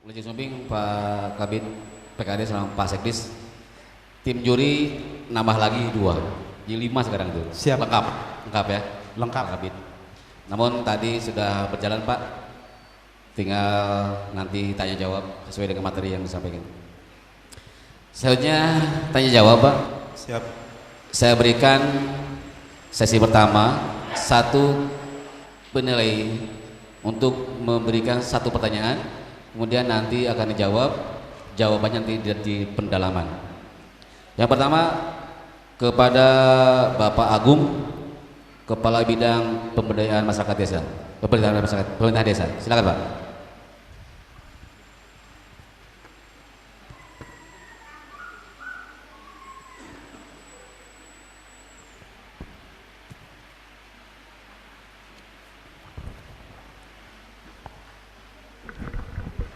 Lejeng Sumbing, Pak Kabid PKD sama Pak Sekdis. Tim juri nambah lagi 2, jadi 5 sekarang tuh. Siap. Lengkap ya. Lengkap. Pak Kabid. Namun tadi sudah berjalan Pak, tinggal nanti tanya jawab sesuai dengan materi yang disampaikan. Selanjutnya tanya jawab Pak. Siap. Saya berikan sesi pertama 1 penilai untuk memberikan 1 pertanyaan, kemudian nanti akan dijawab, jawabannya nanti di pendalaman. Yang pertama kepada Bapak Agung, Kepala Bidang Pemberdayaan Masyarakat Desa, Pemerintah Desa. Silakan Pak.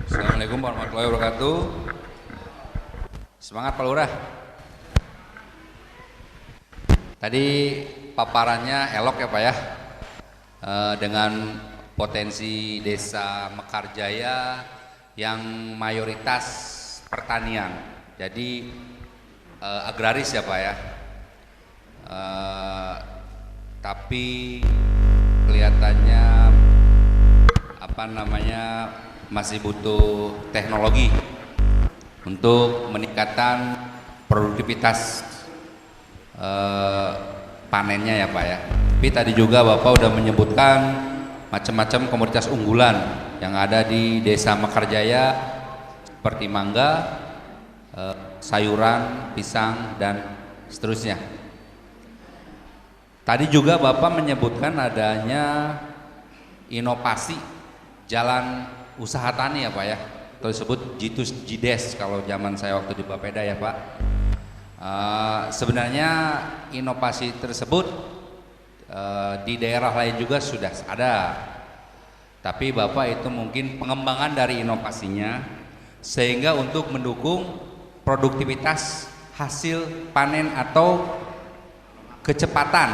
Assalamualaikum warahmatullahi wabarakatuh. Semangat Pak Lurah. Tadi paparannya elok ya Pak ya, dengan potensi desa Mekarjaya yang mayoritas pertanian, jadi agraris ya Pak ya. Tapi kelihatannya masih butuh teknologi untuk meningkatkan produktivitas panennya ya Pak ya. Tapi tadi juga Bapak udah menyebutkan macam-macam komoditas unggulan yang ada di Desa Mekarjaya seperti mangga, sayuran, pisang dan seterusnya. Tadi juga Bapak menyebutkan adanya inovasi jalan usaha tani ya Pak ya, atau disebut Jitus Jides kalau zaman saya waktu di Bapeda ya Pak. Sebenarnya inovasi tersebut di daerah lain juga sudah ada, tapi Bapak itu mungkin pengembangan dari inovasinya sehingga untuk mendukung produktivitas hasil panen atau kecepatan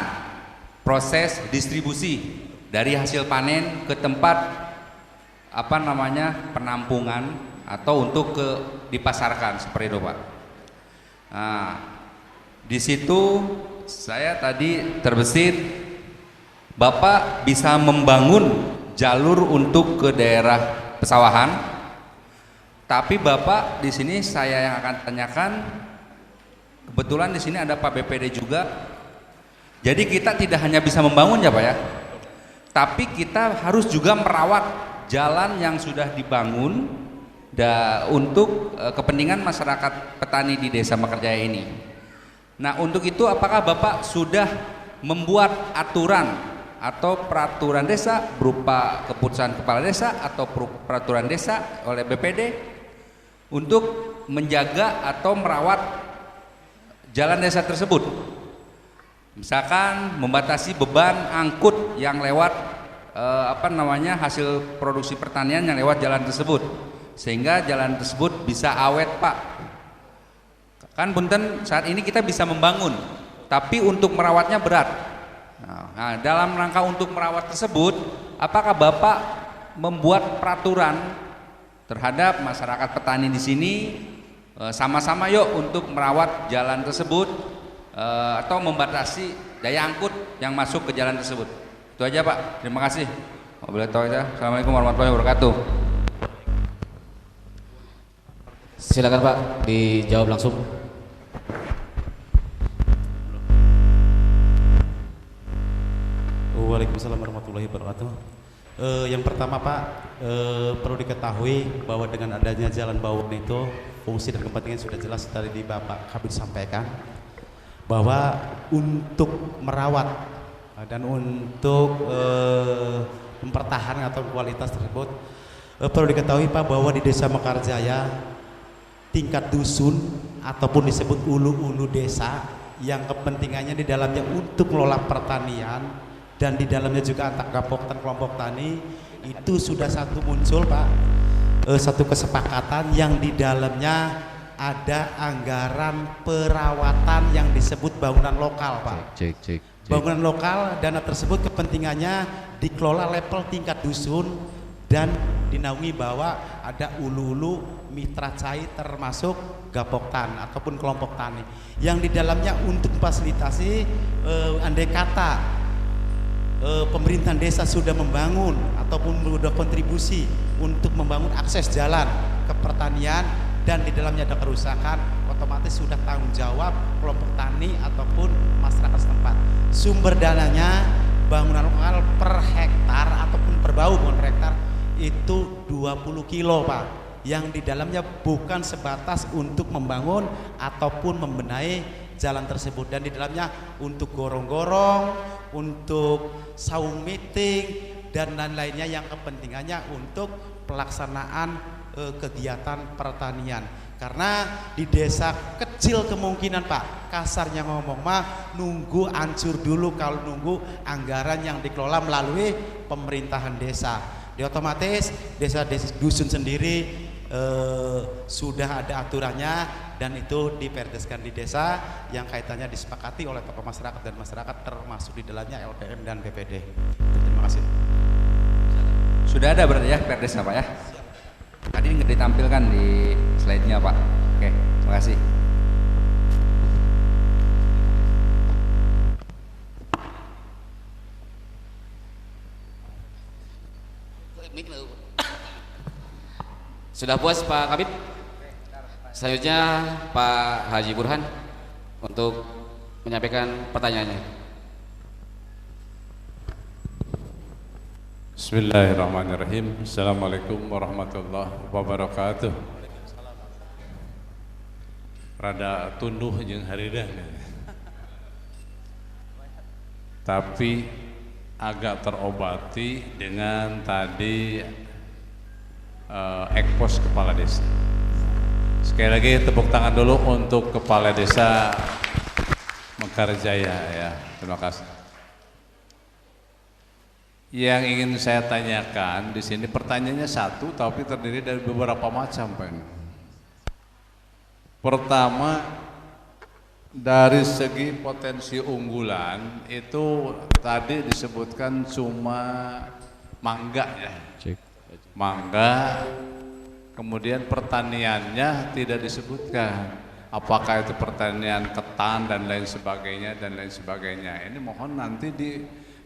proses distribusi dari hasil panen ke tempat penampungan atau untuk dipasarkan seperti itu Pak. Nah, di situ saya tadi terbesit Bapak bisa membangun jalur untuk ke daerah pesawahan, tapi Bapak di sini saya yang akan tanyakan, kebetulan di sini ada Pak BPD juga. Jadi kita tidak hanya bisa membangun ya Pak ya, tapi kita harus juga merawat jalan yang sudah dibangun untuk kepentingan masyarakat petani di Desa Mekarjaya ini. Nah, untuk itu apakah Bapak sudah membuat aturan atau peraturan desa berupa keputusan kepala desa atau peraturan desa oleh BPD untuk menjaga atau merawat jalan desa tersebut? Misalkan membatasi beban angkut yang lewat hasil produksi pertanian yang lewat jalan tersebut, sehingga jalan tersebut bisa awet Pak. Kan punten, saat ini kita bisa membangun, tapi untuk merawatnya berat. Nah, dalam rangka untuk merawat tersebut, apakah Bapak membuat peraturan terhadap masyarakat petani di sini, sama-sama yuk untuk merawat jalan tersebut, atau membatasi daya angkut yang masuk ke jalan tersebut? Itu aja Pak, terima kasih. Assalamualaikum warahmatullahi wabarakatuh. Silakan Pak, dijawab langsung. Waalaikumsalam warahmatullahi wabarakatuh. Yang pertama Pak, perlu diketahui bahwa dengan adanya jalan bawah itu fungsi dan kepentingan sudah jelas tadi di Bapak Kabid sampaikan, bahwa untuk merawat dan untuk mempertahankan atau kualitas tersebut, perlu diketahui Pak bahwa di Desa Mekarjaya tingkat dusun ataupun disebut ulu-ulu desa yang kepentingannya di dalamnya untuk mengelola pertanian dan di dalamnya juga antar dan kelompok tani itu sudah satu muncul Pak, satu kesepakatan yang di dalamnya ada anggaran perawatan yang disebut bangunan lokal Pak. Bangunan lokal, dana tersebut kepentingannya dikelola level tingkat dusun dan dinaungi bahwa ada ulu-ulu mitra cai termasuk Gapoktan ataupun kelompok tani yang di dalamnya untuk fasilitasi andai kata pemerintahan desa sudah membangun ataupun sudah kontribusi untuk membangun akses jalan ke pertanian dan di dalamnya ada kerusakan, otomatis sudah tanggung jawab kelompok tani ataupun masyarakat setempat. Sumber dananya bangunan lokal per hektar ataupun per bau per hektar itu 20 kilo Pak, yang di dalamnya bukan sebatas untuk membangun ataupun membenahi jalan tersebut, dan di dalamnya untuk gorong-gorong, untuk saung meeting dan lain-lainnya yang kepentingannya untuk pelaksanaan kegiatan pertanian. Karena di desa kecil kemungkinan Pak, kasarnya ngomong mah nunggu hancur dulu kalau nunggu anggaran yang dikelola melalui pemerintahan desa. Di otomatis desa-desa dusun sendiri sudah ada aturannya dan itu diperdeskan di desa yang kaitannya disepakati oleh tokoh masyarakat dan masyarakat termasuk di dalamnya LPM dan BPD. Terima kasih. Sudah ada berarti ya perdes Pak ya? Tadi nggak ditampilkan di slide-nya Pak. Oke, terima kasih. Sudah puas Pak Kabid? Selanjutnya Pak Haji Burhan untuk menyampaikan pertanyaannya. Bismillahirrahmanirrahim. Assalamualaikum warahmatullahi wabarakatuh. Rada tunduh jeung hareudeung, tapi agak terobati dengan tadi ekpos kepala desa. Sekali lagi tepuk tangan dulu untuk kepala desa Mekarjaya ya. Terima kasih. Yang ingin saya tanyakan di sini pertanyaannya satu tapi terdiri dari beberapa macam Pak. Pertama, dari segi potensi unggulan itu tadi disebutkan cuma mangga ya. Mangga, kemudian pertaniannya tidak disebutkan. Apakah itu pertanian ketan dan lain sebagainya dan lain sebagainya. Ini mohon nanti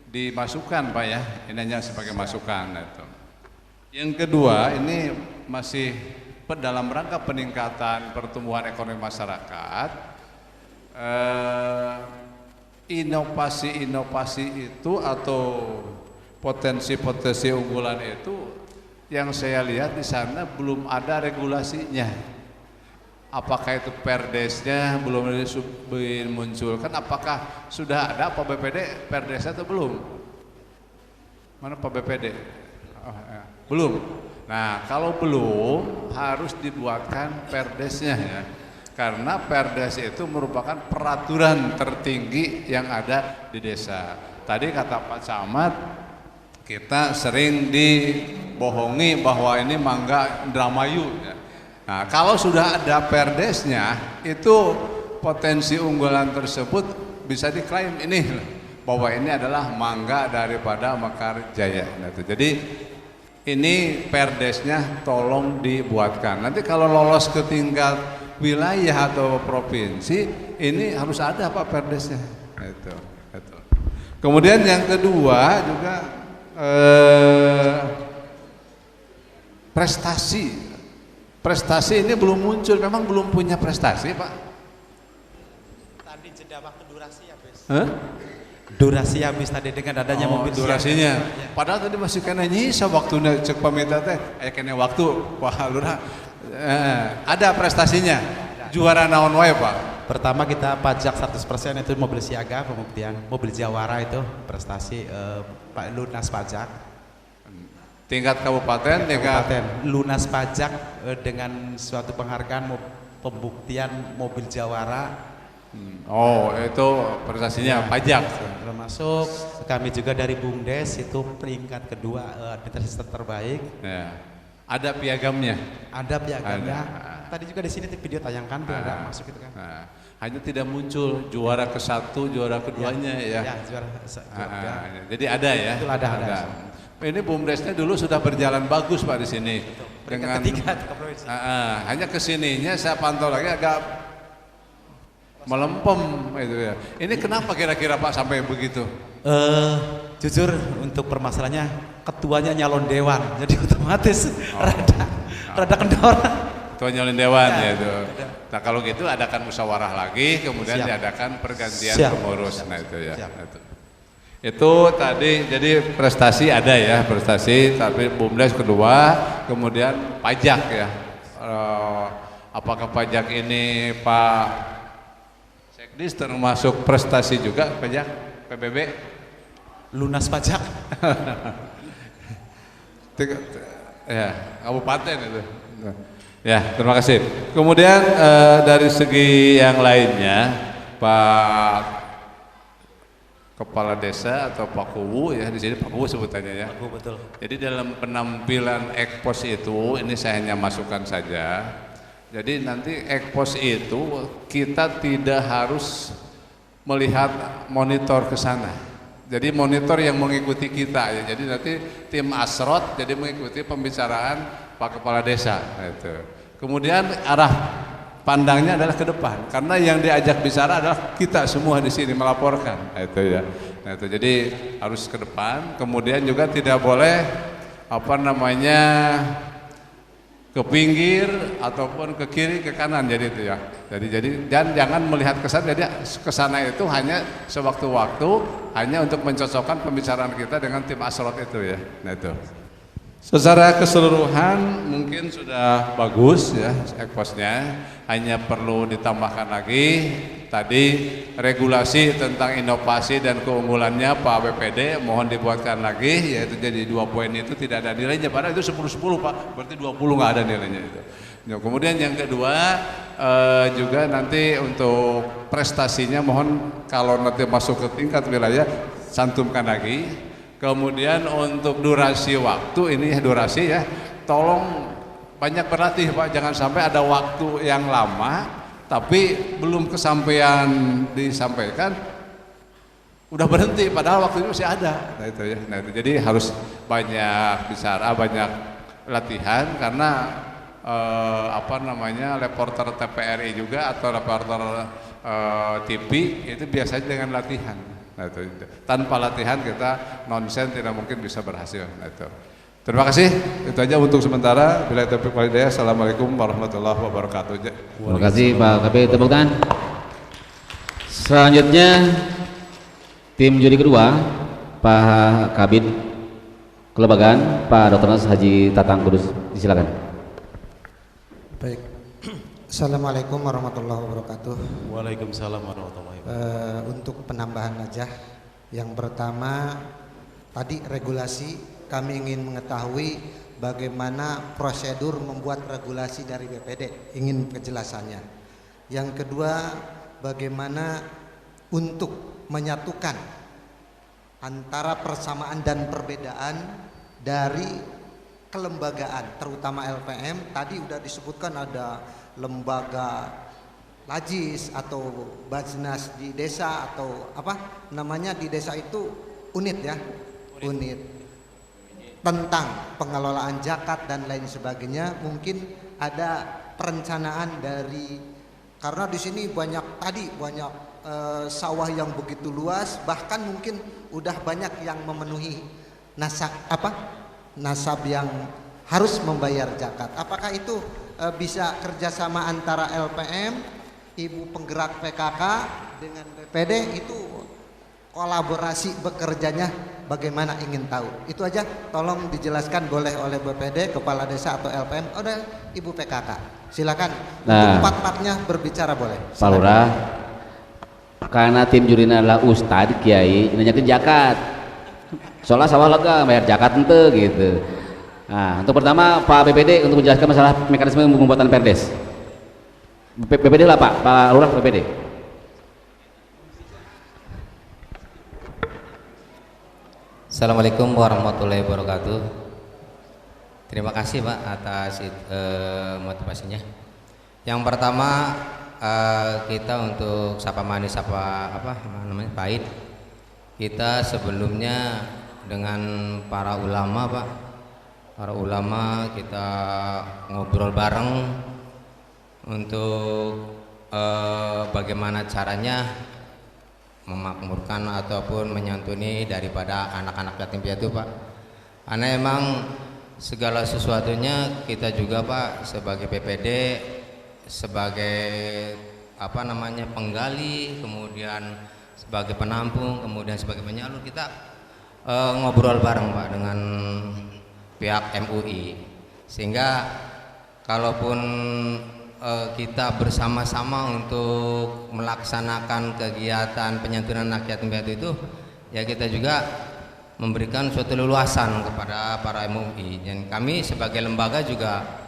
dimasukkan Pak ya, ini hanya sebagai masukan itu. Yang kedua, ini masih dalam rangka peningkatan pertumbuhan ekonomi masyarakat. Inovasi-inovasi itu atau potensi-potensi unggulan itu yang saya lihat di sana belum ada regulasinya. Apakah itu perdesnya belum dimunculkan? Apakah sudah ada Pak BPD perdesnya atau belum? Mana Pak BPD? Oh, ya. Belum. Nah, kalau belum harus dibuatkan perdesnya ya. Karena perdes itu merupakan peraturan tertinggi yang ada di desa. Tadi kata Pak Camat, kita sering dibohongi bahwa ini mangga Indramayu ya. Nah, kalau sudah ada perdesnya, itu potensi unggulan tersebut bisa diklaim ini bahwa ini adalah mangga daripada Mekarjaya. Nah, jadi ini perdesnya tolong dibuatkan. Nanti kalau lolos ke tingkat wilayah atau provinsi, ini harus ada Pak perdesnya. Itu. Kemudian yang kedua juga prestasi. Prestasi ini belum muncul, memang belum punya prestasi Pak. Tadi jeda waktu durasi habis. Hah? Durasi habis tadi dengan adanya mobil durasinya. siaga. Padahal tadi masih kena nyisa waktunya cek pamita teh. Kena waktu Pak Lurah. Ada prestasinya. Juara naon wae Pak? Pertama kita pajak 100% itu mobil siaga pembuktian. Mobil Jawara itu prestasi Pak lunas pajak. Tingkat kabupaten, lunas pajak dengan suatu penghargaan pembuktian mobil Jawara. Oh, itu prestasinya pajak. Termasuk kami juga dari BUMDes itu peringkat kedua administrasi terbaik. Ya. Ada piagamnya. Ada piagamnya. Tadi juga di sini video tayangkan tuh ada masuk itu kan. Hanya tidak muncul juara ke-1, juara keduanya ya. Ya, juara. Jadi ada ya. Itu ada. ini BUMDesnya dulu sudah berjalan bagus Pak di sini. Dengan ketiga ke provinsi. hanya kesininya saya pantau lagi agak melempem itu ya. Ini kenapa kira-kira Pak sampai begitu? Jujur untuk permasalahannya ketuanya nyalon dewan, jadi otomatis rada kendor. Ketua nyalon dewan ya itu. Nah kalau gitu adakan musyawarah lagi, kemudian Siap. diadakan pergantian Siap. pengurus. Siap. Nah itu ya. Siap. Itu tadi jadi prestasi ada ya prestasi, tapi BUMDes kedua, kemudian pajak ya. Apakah pajak ini Pak Sekdis termasuk prestasi juga pajak PBB? Lunas pajak. Ya, kabupaten itu. Ya, terima kasih. Kemudian dari segi yang lainnya, Pak Kepala Desa atau Pak Kuwu ya, di sini Pak Kuwu sebutannya ya. Aku betul. Jadi dalam penampilan ekpos itu, ini saya hanya masukkan saja. Jadi nanti ekpos itu kita tidak harus melihat monitor ke sana. Jadi monitor yang mengikuti kita ya. Jadi nanti tim Asrot jadi mengikuti pembicaraan Pak Kepala Desa. Nah, itu. Kemudian arah pandangnya adalah ke depan, karena yang diajak bicara adalah kita semua di sini melaporkan. Nah, itu ya. Nah, itu jadi harus ke depan. Kemudian juga tidak boleh ke pinggir ataupun ke kiri ke kanan, jadi itu ya. Jadi dan jangan melihat ke sana. Jadi ke sana itu hanya sewaktu-waktu, hanya untuk mencocokkan pembicaraan kita dengan tim Asrot itu ya. Nah itu. Secara keseluruhan mungkin sudah bagus ya ekposnya, hanya perlu ditambahkan lagi tadi regulasi tentang inovasi dan keunggulannya Pak BPD mohon dibuatkan lagi, yaitu jadi 2 poin itu tidak ada nilainya, padahal itu 10-10 Pak, berarti 20 nggak ada nilainya itu. Nah, kemudian yang kedua juga nanti untuk prestasinya mohon kalau nanti masuk ke tingkat wilayah cantumkan lagi. Kemudian untuk durasi waktu, ini durasi ya, tolong banyak berlatih Pak, jangan sampai ada waktu yang lama tapi belum kesampaian disampaikan udah berhenti padahal waktu itu masih ada. Nah itu ya. Nah itu jadi harus banyak bicara, banyak latihan, karena reporter TVRI juga atau reporter TV itu biasanya dengan latihan. Nah, itu. Tanpa latihan kita nonsen tidak mungkin bisa berhasil. Nah, itu. Terima kasih. Itu aja untuk sementara. Bila taufiq wal hidayah. Assalamualaikum warahmatullahi wabarakatuh. Terima kasih Pak Kabid, tepuk tangan. Selanjutnya tim juri kedua Pak Kabid Kelebagan, Pak Dr. Nas Haji Tatang Kudus, disilakan. Baik. Assalamualaikum warahmatullahi wabarakatuh. Waalaikumsalam warahmatullahi wabarakatuh. Untuk penambahan aja, yang pertama tadi regulasi, kami ingin mengetahui bagaimana prosedur membuat regulasi dari BPD, ingin kejelasannya. Yang kedua, bagaimana untuk menyatukan antara persamaan dan perbedaan dari kelembagaan, terutama LPM. Tadi sudah disebutkan ada lembaga Lajis atau Bajnas di desa, atau apa namanya di desa itu unit ya, unit tentang pengelolaan zakat dan lain sebagainya. Mungkin ada perencanaan dari, karena di sini banyak sawah yang begitu luas, bahkan mungkin udah banyak yang memenuhi nasab yang harus membayar zakat. Apakah itu bisa kerjasama antara LPM, Ibu penggerak PKK dengan BPD, itu kolaborasi bekerjanya bagaimana, ingin tahu. Itu aja, tolong dijelaskan boleh oleh BPD, Kepala Desa atau LPM, ada Ibu PKK. Silakan. Nah, untuk part-partnya berbicara boleh. Pak Lurah, karena tim jurinya adalah Ustadz Kiai, nanyakin zakat. Soalnya sawah lega bayar zakat ente gitu. Nah, untuk pertama Pak BPD untuk menjelaskan masalah mekanisme pembuatan Perdes. BPD lah Pak Lurah BPD. Assalamualaikum warahmatullahi wabarakatuh. Terima kasih Pak atas motivasinya. Yang pertama kita untuk sapa manis, sapa apa namanya pahit. Kita sebelumnya dengan para ulama Pak. Para ulama kita ngobrol bareng untuk bagaimana caranya memakmurkan ataupun menyantuni daripada anak-anak yatim piatu Pak. Karena emang segala sesuatunya kita juga Pak sebagai PPD, sebagai penggali, kemudian sebagai penampung, kemudian sebagai penyalur, kita ngobrol bareng Pak dengan pihak MUI, sehingga kalaupun kita bersama-sama untuk melaksanakan kegiatan penyantunan anak yatim piatu itu, ya kita juga memberikan suatu leluasan kepada para MUI, dan kami sebagai lembaga juga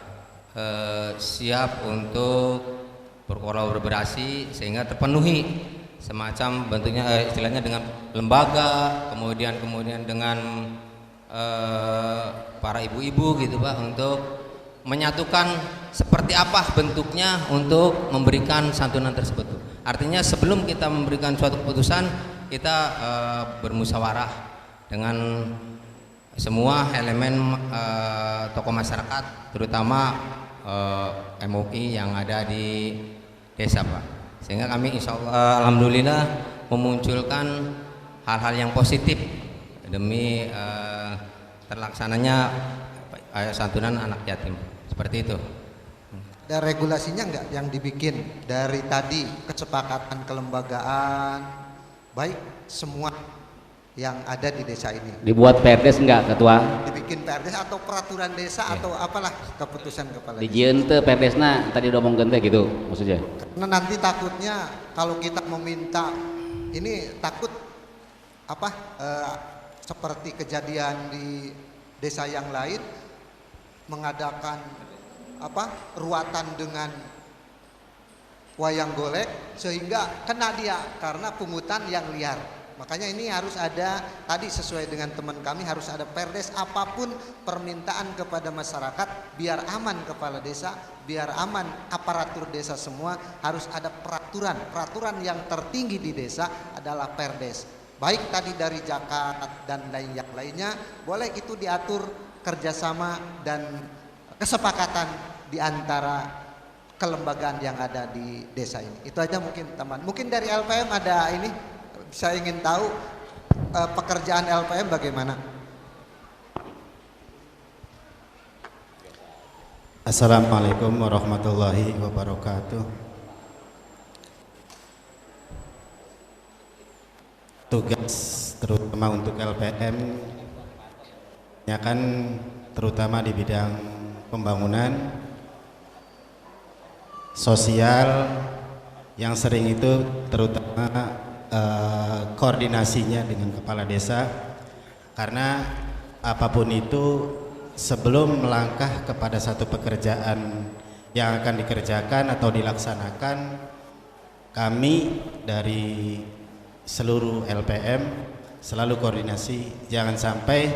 siap untuk berkolaborasi sehingga terpenuhi semacam bentuknya istilahnya dengan lembaga, kemudian dengan para ibu-ibu gitu Pak, untuk menyatukan seperti apa bentuknya untuk memberikan santunan tersebut. Artinya sebelum kita memberikan suatu keputusan, kita bermusyawarah dengan semua elemen tokoh masyarakat, terutama MUI yang ada di desa Pak. Sehingga kami insya Allah alhamdulillah memunculkan hal-hal yang positif demi terlaksananya santunan anak yatim. Seperti itu. Ada regulasinya enggak yang dibikin dari tadi, kesepakatan kelembagaan, baik semua yang ada di desa ini? Dibuat Perdes enggak Ketua? Dibikin Perdes atau peraturan desa atau apalah keputusan kepala desa? Dijieun teh Perdesna tadi udah ngomongkeun teh gitu maksudnya. Karena nanti takutnya kalau kita meminta ini takut seperti kejadian di desa yang lain mengadakan ruatan dengan wayang golek sehingga kena dia karena pungutan yang liar. Makanya ini harus ada tadi sesuai dengan teman kami, harus ada Perdes, apapun permintaan kepada masyarakat biar aman kepala desa, biar aman aparatur desa semua, harus ada peraturan yang tertinggi di desa adalah Perdes. Baik tadi dari zakat dan yang lainnya, boleh itu diatur kerjasama dan kesepakatan di antara kelembagaan yang ada di desa ini. Itu aja mungkin teman. Mungkin dari LPM ada ini, saya ingin tahu pekerjaan LPM bagaimana. Assalamualaikum warahmatullahi wabarakatuh. Tugas terutama untuk LPM ya kan terutama di bidang pembangunan sosial, yang sering itu terutama koordinasinya dengan kepala desa, karena apapun itu sebelum melangkah kepada satu pekerjaan yang akan dikerjakan atau dilaksanakan, kami dari seluruh LPM selalu koordinasi, jangan sampai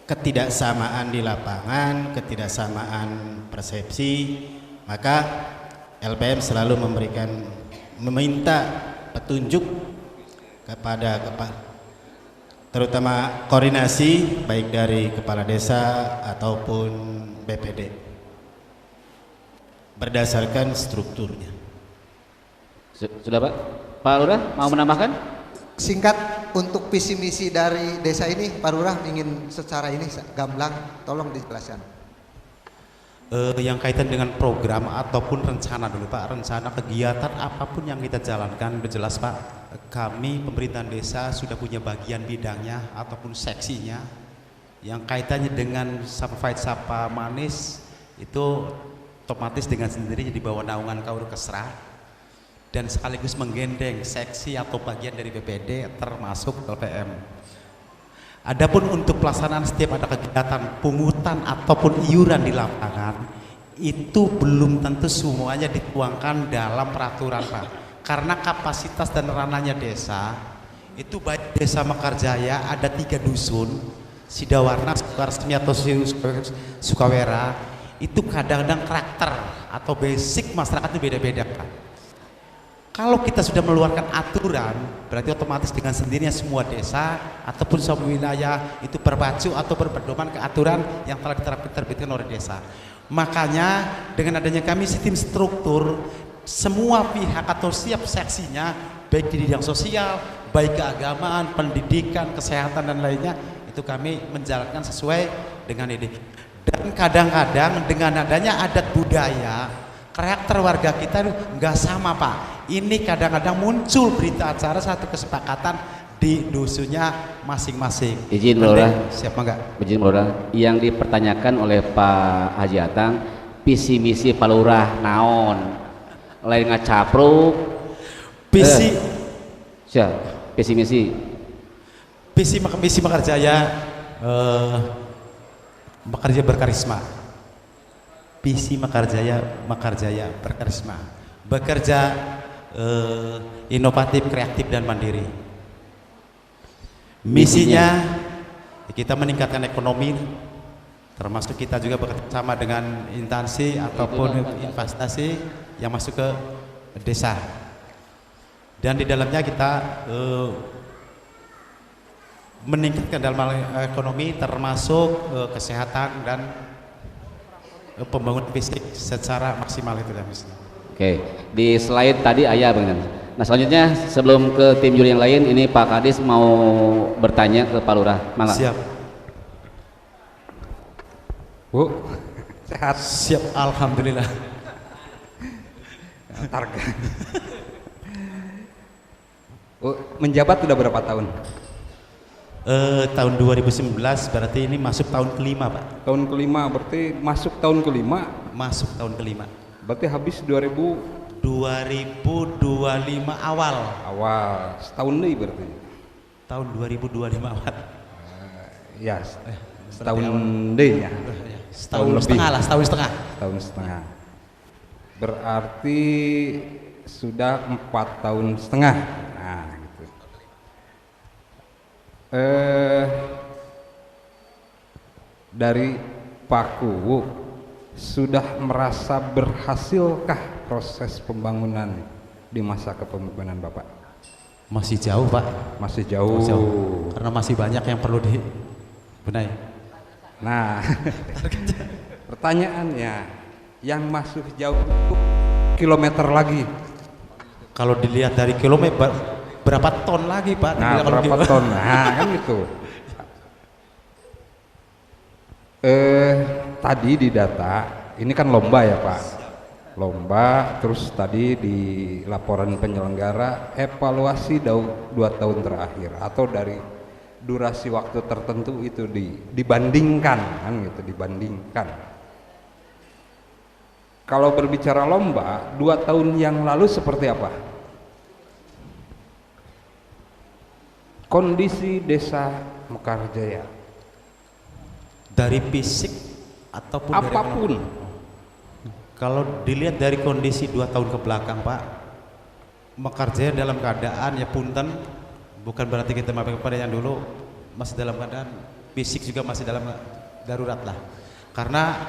ketidaksamaan di lapangan, ketidaksamaan persepsi, maka LPM selalu meminta petunjuk kepada terutama koordinasi baik dari kepala desa ataupun BPD berdasarkan strukturnya. Sudah Pak? Pak Lurah mau menambahkan? Singkat untuk visi misi dari desa ini, Pak Lurah ingin secara ini gamblang, tolong dijelaskan. Yang kaitan dengan program ataupun rencana dulu Pak, rencana kegiatan apapun yang kita jalankan udah jelas Pak. Kami pemerintahan desa sudah punya bagian bidangnya ataupun seksinya. Yang kaitannya dengan Sapa Sapa Manis itu otomatis dengan sendirinya di bawah naungan Kaur Kesra, dan sekaligus menggendeng seksi atau bagian dari BPD termasuk LPM. Adapun untuk pelaksanaan setiap ada kegiatan pungutan ataupun iuran di lapangan, itu belum tentu semuanya dituangkan dalam peraturan Pak, karena kapasitas dan ranahnya desa itu baik desa Mekarjaya ada 3 dusun, Sidawarna, Sukaresmi atau Sukawera, itu kadang-kadang karakter atau basic masyarakat itu beda-beda Pak. Kalau kita sudah mengeluarkan aturan, berarti otomatis dengan sendirinya semua desa ataupun semua wilayah itu berpacu atau berpedoman ke aturan yang telah diterbitkan oleh desa. Makanya dengan adanya kami sistem struktur, semua pihak atau setiap seksinya, baik di bidang sosial, baik keagamaan, pendidikan, kesehatan dan lainnya, itu kami menjalankan sesuai dengan ini. Dan kadang-kadang dengan adanya adat budaya, karakter warga kita nggak sama Pak. Ini kadang-kadang muncul berita acara satu kesepakatan di dusunnya masing-masing. Izin Lurah. Siap enggak? Izin Lurah. Yang dipertanyakan oleh Pak Haji Atang, visi misi Pak Lurah naon? Lain ngacapruk. Visi siap. Visi misi. Visi Mekarjaya Mekarjaya berkarisma. Visi Mekarjaya berkarisma. Bekerja inovatif, kreatif dan mandiri. Misinya kita meningkatkan ekonomi, termasuk kita juga bekerjasama dengan instansi ataupun investasi yang masuk ke desa. Dan di dalamnya kita meningkatkan dalam hal ekonomi termasuk kesehatan dan pembangunan fisik secara maksimal itu dan Oke, di slide tadi ayah Bang. Nah selanjutnya sebelum ke tim juri yang lain, ini Pak Kadis mau bertanya ke Pak Lurah. Mangga. Siap. Bu, sehat. Siap, alhamdulillah. Targa. Bu, menjabat sudah berapa tahun? Tahun 2019 berarti ini masuk tahun kelima Pak. Tahun kelima, berarti masuk tahun kelima. Masuk tahun kelima. Berarti habis 2025 awal. awal setahun nih berarti. Tahun 2025 awal. Ya, setahun deh ya. Setahun setengah lah, setahun setengah. Setahun setengah. Berarti sudah 4 tahun setengah. Nah, gitu. Dari Pak Kuwu sudah merasa berhasilkah proses pembangunan di masa kepemimpinan Bapak? Masih jauh Pak. Masih jauh. Karena masih banyak yang perlu dibenahi. Nah, pertanyaannya, yang masuk jauh itu kilometer lagi. Kalau dilihat dari kilometer, berapa ton lagi Pak? Nah, berapa ton? Nah, kan gitu. Tadi di data, ini kan lomba ya Pak. Lomba, terus tadi di laporan penyelenggara evaluasi 2 tahun terakhir atau dari durasi waktu tertentu itu dibandingkan kan gitu, dibandingkan. Kalau berbicara lomba, 2 tahun yang lalu seperti apa? Kondisi desa Mekarjaya dari fisik ataupun apapun. dari kalau dilihat dari kondisi 2 tahun ke belakang Pak, Mekarjaya dalam keadaan ya punten, bukan berarti kita maafkan kepada yang dulu, masih dalam keadaan fisik juga masih dalam darurat lah, karena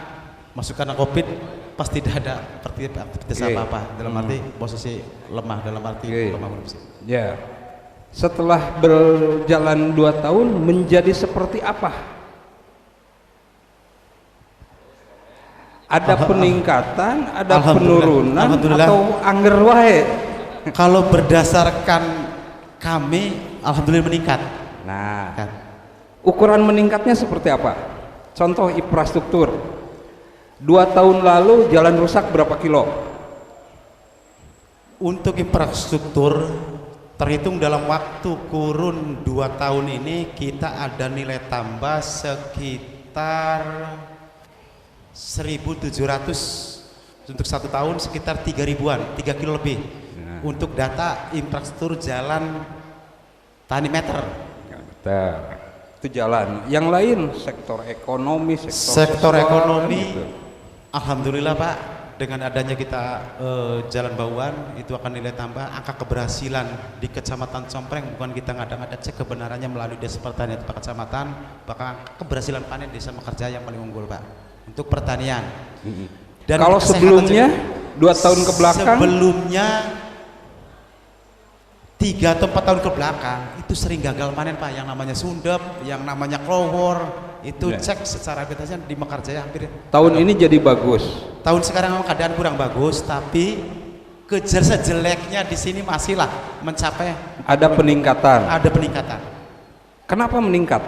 masuk karena COVID pasti tidak ada aktivitas apa-apa, dalam arti posisi lemah, dalam arti lemah fisik. Ya. Setelah berjalan 2 tahun menjadi seperti apa? Ada peningkatan, ada penurunan, atau angger wae? Kalau berdasarkan kami, alhamdulillah meningkat. Nah, ukuran meningkatnya seperti apa? Contoh infrastruktur. 2 tahun lalu jalan rusak berapa kilo? Untuk infrastruktur terhitung dalam waktu kurun 2 tahun ini kita ada nilai tambah sekitar 1.700 untuk 1 tahun, sekitar 3.000-an, 3 kilo lebih. Nah. Untuk data infrastruktur jalan tani meter. Itu jalan. Yang lain sektor ekonomi, sektor sosial, ekonomi gitu. Alhamdulillah Pak, dengan adanya kita jalan bauan itu akan nilai tambah. Angka keberhasilan di Kecamatan Compreng, bukan kita ngada-ngada, cek kebenarannya melalui Desa Pertanian Pak Kecamatan, bahkan keberhasilan panen Desa Mekarjaya yang paling unggul Pak untuk pertanian. Dan kalau sebelumnya 2 tahun ke belakang, sebelumnya 3 atau 4 tahun ke belakang itu sering gagal panen Pak, yang namanya sundep, yang namanya klowor, itu cek secara vegetasinya di Mekarjaya hampir. Tahun ini jadi bagus. Tahun sekarang memang keadaan kurang bagus, tapi kejar sejeleknya di sini masih lah mencapai Ada peningkatan. ada peningkatan. Kenapa meningkat?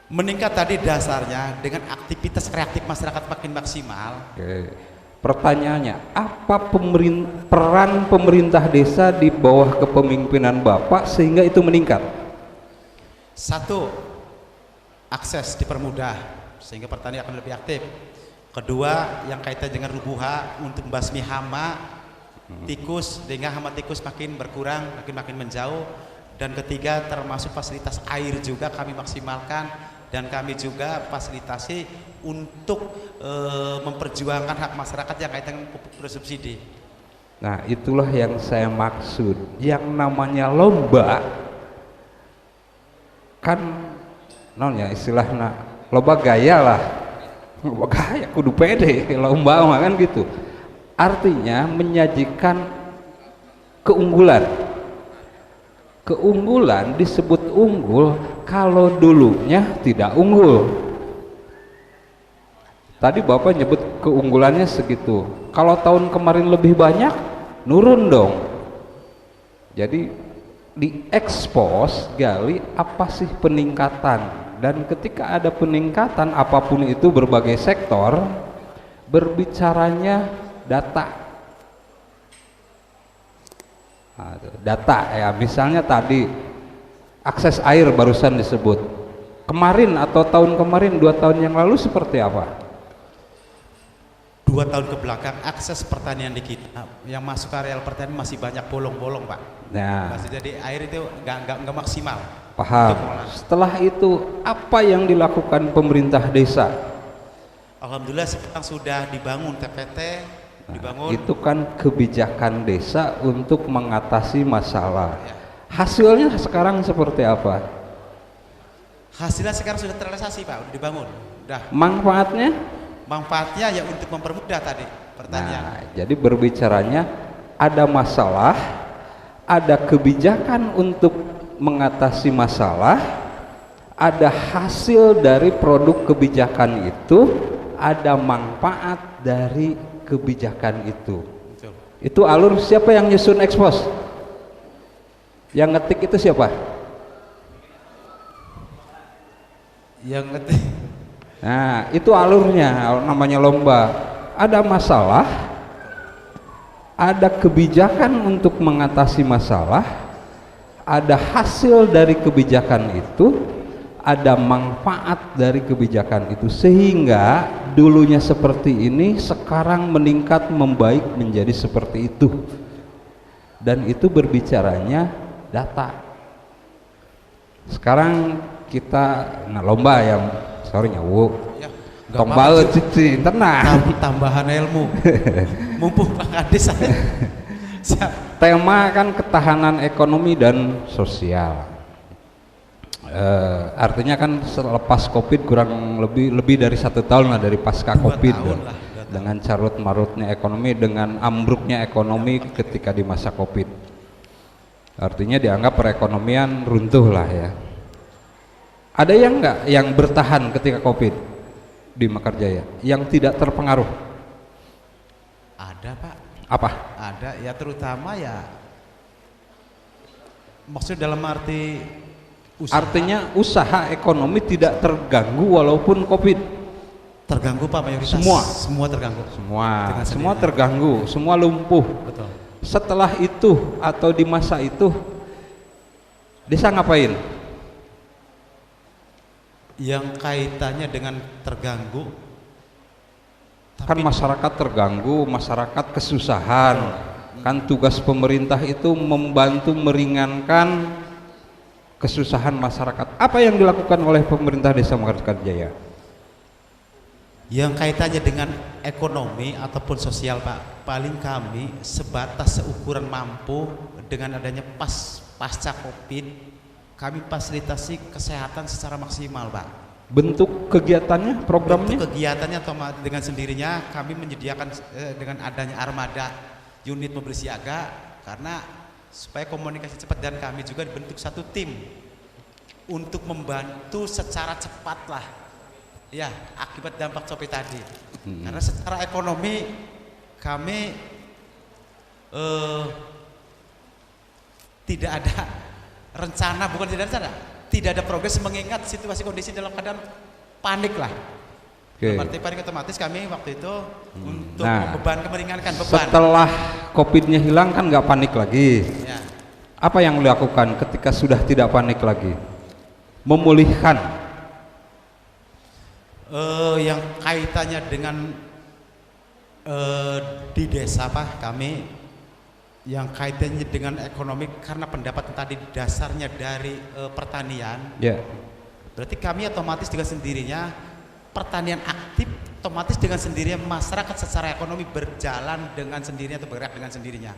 Meningkat tadi dasarnya dengan aktivitas kreatif masyarakat makin maksimal. Oke. Pertanyaannya, apa peran pemerintah desa di bawah kepemimpinan Bapak sehingga itu meningkat? Satu, akses dipermudah sehingga petani akan lebih aktif. Kedua, yang kaitan dengan rubuha untuk membasmi hama tikus, sehingga hama tikus makin berkurang, makin menjauh. Dan ketiga, termasuk fasilitas air juga kami maksimalkan, dan kami juga fasilitasi untuk memperjuangkan hak masyarakat yang kaitan dengan pupuk bersubsidi. Nah, itulah yang saya maksud. Yang namanya lomba kan nonnya istilahnya lomba gaya lah. Lomba gaya kudu pede, lomba mah kan gitu. Artinya menyajikan keunggulan. Keunggulan disebut unggul kalau dulunya tidak unggul. Tadi Bapak nyebut keunggulannya segitu. Kalau tahun kemarin lebih banyak, nurun dong. Jadi diekspos, gali apa sih peningkatan. Dan ketika ada peningkatan apapun itu berbagai sektor, berbicaranya data. Nah, data ya, misalnya tadi akses air barusan disebut. Kemarin atau tahun kemarin, 2 tahun yang lalu seperti apa? 2 tahun ke belakang akses pertanian di kita yang masuk ke areal pertanian masih banyak bolong-bolong Pak. Nah, Masih jadi air itu nggak maksimal. paham. Untuk mengolah. Setelah itu apa yang dilakukan pemerintah desa? Alhamdulillah sekarang sudah dibangun TPT, dibangun. Itu kan kebijakan desa untuk mengatasi masalah. Hasilnya sekarang seperti apa? Hasilnya sekarang sudah terrealisasi Pak, udah dibangun. Udah. Manfaatnya? Manfaatnya ya untuk mempermudah tadi pertanian. Nah, jadi berbicaranya ada masalah, ada kebijakan untuk mengatasi masalah, ada hasil dari produk kebijakan itu, ada manfaat dari kebijakan itu. Betul. Itu alur siapa yang nyusun ekspos? Yang ngetik itu siapa? Yang ngetik. Nah, itu alurnya, namanya lomba. Ada masalah, ada kebijakan untuk mengatasi masalah, ada hasil dari kebijakan itu, ada manfaat dari kebijakan itu, sehingga dulunya seperti ini sekarang meningkat membaik menjadi seperti itu. Dan itu berbicaranya data. Sekarang kita lomba yang sorry nyawu Ya, tombal cici tenang. tambahan ilmu. Mumpung Pak Kades saya. Tema kan ketahanan ekonomi dan sosial. Artinya kan selepas Covid kurang lebih dari 1 tahun lah dari pasca 2 Covid tahun lah, 2 tahun. dengan carut marutnya ekonomi, dengan ambruknya ekonomi ketika di masa Covid. Artinya dianggap perekonomian runtuh lah ya. Ada yang enggak yang bertahan ketika Covid di Mekarjaya yang tidak terpengaruh? Ada Pak. Apa? Ada ya, terutama ya maksud dalam arti usaha. Artinya usaha ekonomi tidak terganggu walaupun Covid. Terganggu Pak mayoritas. Semua terganggu. Semua Dengan semua sendirinya. terganggu, semua lumpuh. Betul. Setelah itu atau di masa itu desa ngapain? Yang kaitannya dengan terganggu, Kan masyarakat terganggu, masyarakat kesusahan. Kan tugas pemerintah itu membantu meringankan kesusahan masyarakat. Apa yang dilakukan oleh pemerintah Desa Mekarjaya? yang kaitannya dengan ekonomi ataupun sosial Pak, paling kami sebatas seukuran mampu dengan adanya pasca Covid, kami fasilitasi kesehatan secara maksimal Pak. Bentuk kegiatannya, programnya? Bentuk kegiatannya atau dengan sendirinya kami menyediakan dengan adanya armada unit mobil siaga, karena supaya komunikasi cepat, dan kami juga dibentuk satu tim untuk membantu secara cepat lah ya akibat dampak Shopee tadi. Karena secara ekonomi kami tidak ada rencana, bukan tidak ada rencana, tidak ada progres mengingat situasi kondisi dalam keadaan panik lah. Berarti panik otomatis kami waktu itu untuk meringankan beban. Setelah COVID-nya hilang kan nggak panik lagi. Ya. Apa yang dilakukan ketika sudah tidak panik lagi? Memulihkan. Yang kaitannya dengan di desa Pak, kami yang kaitannya dengan ekonomi, karena pendapat tadi dasarnya dari pertanian. Ya. Berarti kami otomatis dengan sendirinya pertanian aktif, otomatis dengan sendirinya masyarakat secara ekonomi berjalan dengan sendirinya atau bergerak dengan sendirinya.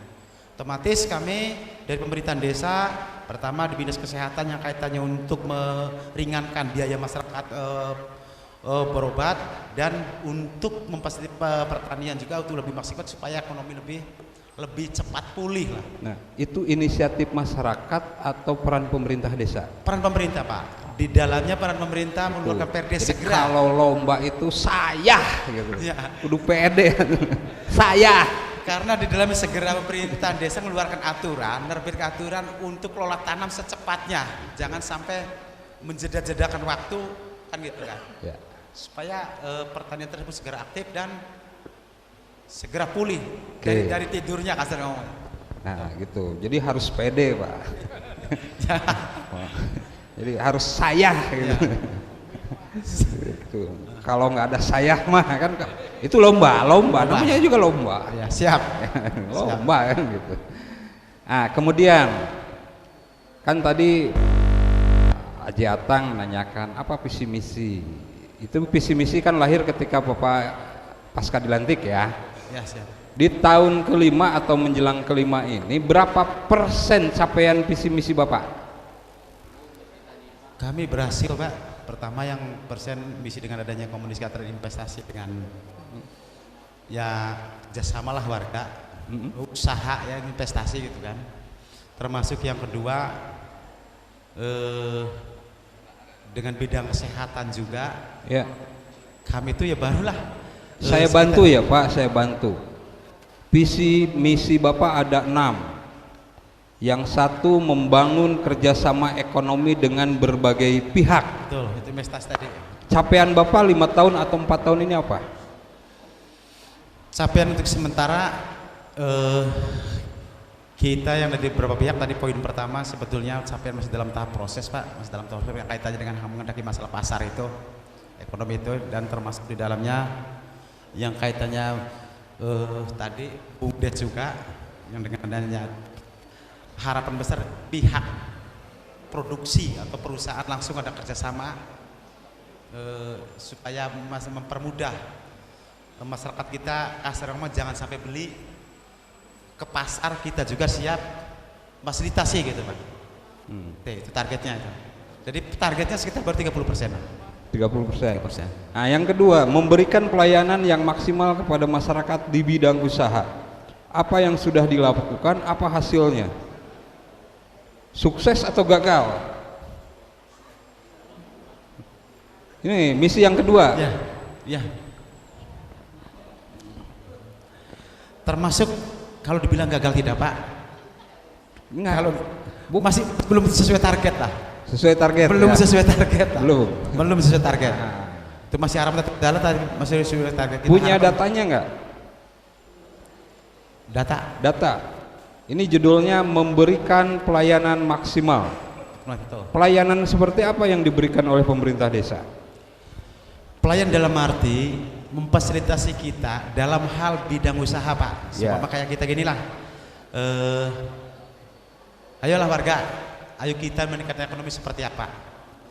Otomatis kami dari pemerintahan desa pertama di dinas kesehatan yang kaitannya untuk meringankan biaya masyarakat berobat, dan untuk memfasilitasi pertanian juga untuk lebih maksimal supaya ekonomi lebih cepat pulih lah. Nah, itu inisiatif masyarakat atau peran pemerintah desa? Peran pemerintah Pak. Di dalamnya peran pemerintah mengeluarkan perdes segera. Kalau lomba itu saya gitu. Ya. Kudu pede. Saya. Karena di dalamnya segera pemerintah desa mengeluarkan aturan, menerbitkan aturan untuk kelola tanam secepatnya. Jangan sampai menjeda-jedakan waktu, kan gitu kan. Ya. Supaya pertanian tersebut segera aktif dan segera pulih dari tidurnya, kasar ngomong. Nah, gitu. Jadi harus pede, Pak. Jadi harus saya gitu. Gitu. Kalau nggak ada saya mah kan itu lomba, namanya juga lomba. Ya, siap. Lomba kan gitu. Nah, kemudian kan tadi Haji Atang nanyakan apa visi misi. Itu visi misi kan lahir ketika Bapak pasca dilantik ya. Ya, siap. Di tahun kelima atau menjelang kelima ini berapa persen capaian visi misi Bapak? Kami berhasil Pak. Pertama yang persen misi dengan adanya komunikasi dan investasi dengan ya kerjasamalah warga, usaha ya investasi gitu kan. Termasuk yang kedua dengan bidang kesehatan juga. Ya. Kami itu ya barulah. Saya bantu ya Pak, saya bantu. Visi misi Bapak ada 6. Yang satu membangun kerjasama ekonomi dengan berbagai pihak. Betul, itu investasi tadi. Capaian Bapak 5 tahun atau 4 tahun ini apa? Capaian untuk sementara kita yang dari beberapa pihak tadi, poin pertama sebetulnya capaian masih dalam tahap proses Pak, masih dalam tahap proses yang kaitannya dengan menghadapi masalah pasar itu, ekonomi itu, dan termasuk di dalamnya yang kaitannya tadi BUMDes juga yang dengan adanya harapan besar pihak produksi atau perusahaan langsung ada kerjasama supaya mempermudah masyarakat kita, kasar ngomong jangan sampai beli ke pasar, kita juga siap fasilitasi gitu Pak. Itu targetnya itu. Jadi targetnya sekitar baru 30%. 30%. Nah, yang kedua, memberikan pelayanan yang maksimal kepada masyarakat di bidang usaha. Apa yang sudah dilakukan, apa hasilnya? Sukses atau gagal? Ini misi yang kedua. Ya, ya. Termasuk kalau dibilang gagal tidak Pak? Enggak. Kalau masih belum sesuai target lah. Sesuai target? Belum ya? Sesuai target lah. Belum sesuai target. Itu masih harapan dalam tadi masih sesuai target. Kita punya datanya enggak? Data. Ini judulnya memberikan pelayanan maksimal. Pelayanan seperti apa yang diberikan oleh pemerintah desa? Pelayan dalam arti memfasilitasi kita dalam hal bidang usaha Pak. Sama kayak kita ginilah. Ayolah warga, ayo kita meningkatkan ekonomi seperti apa.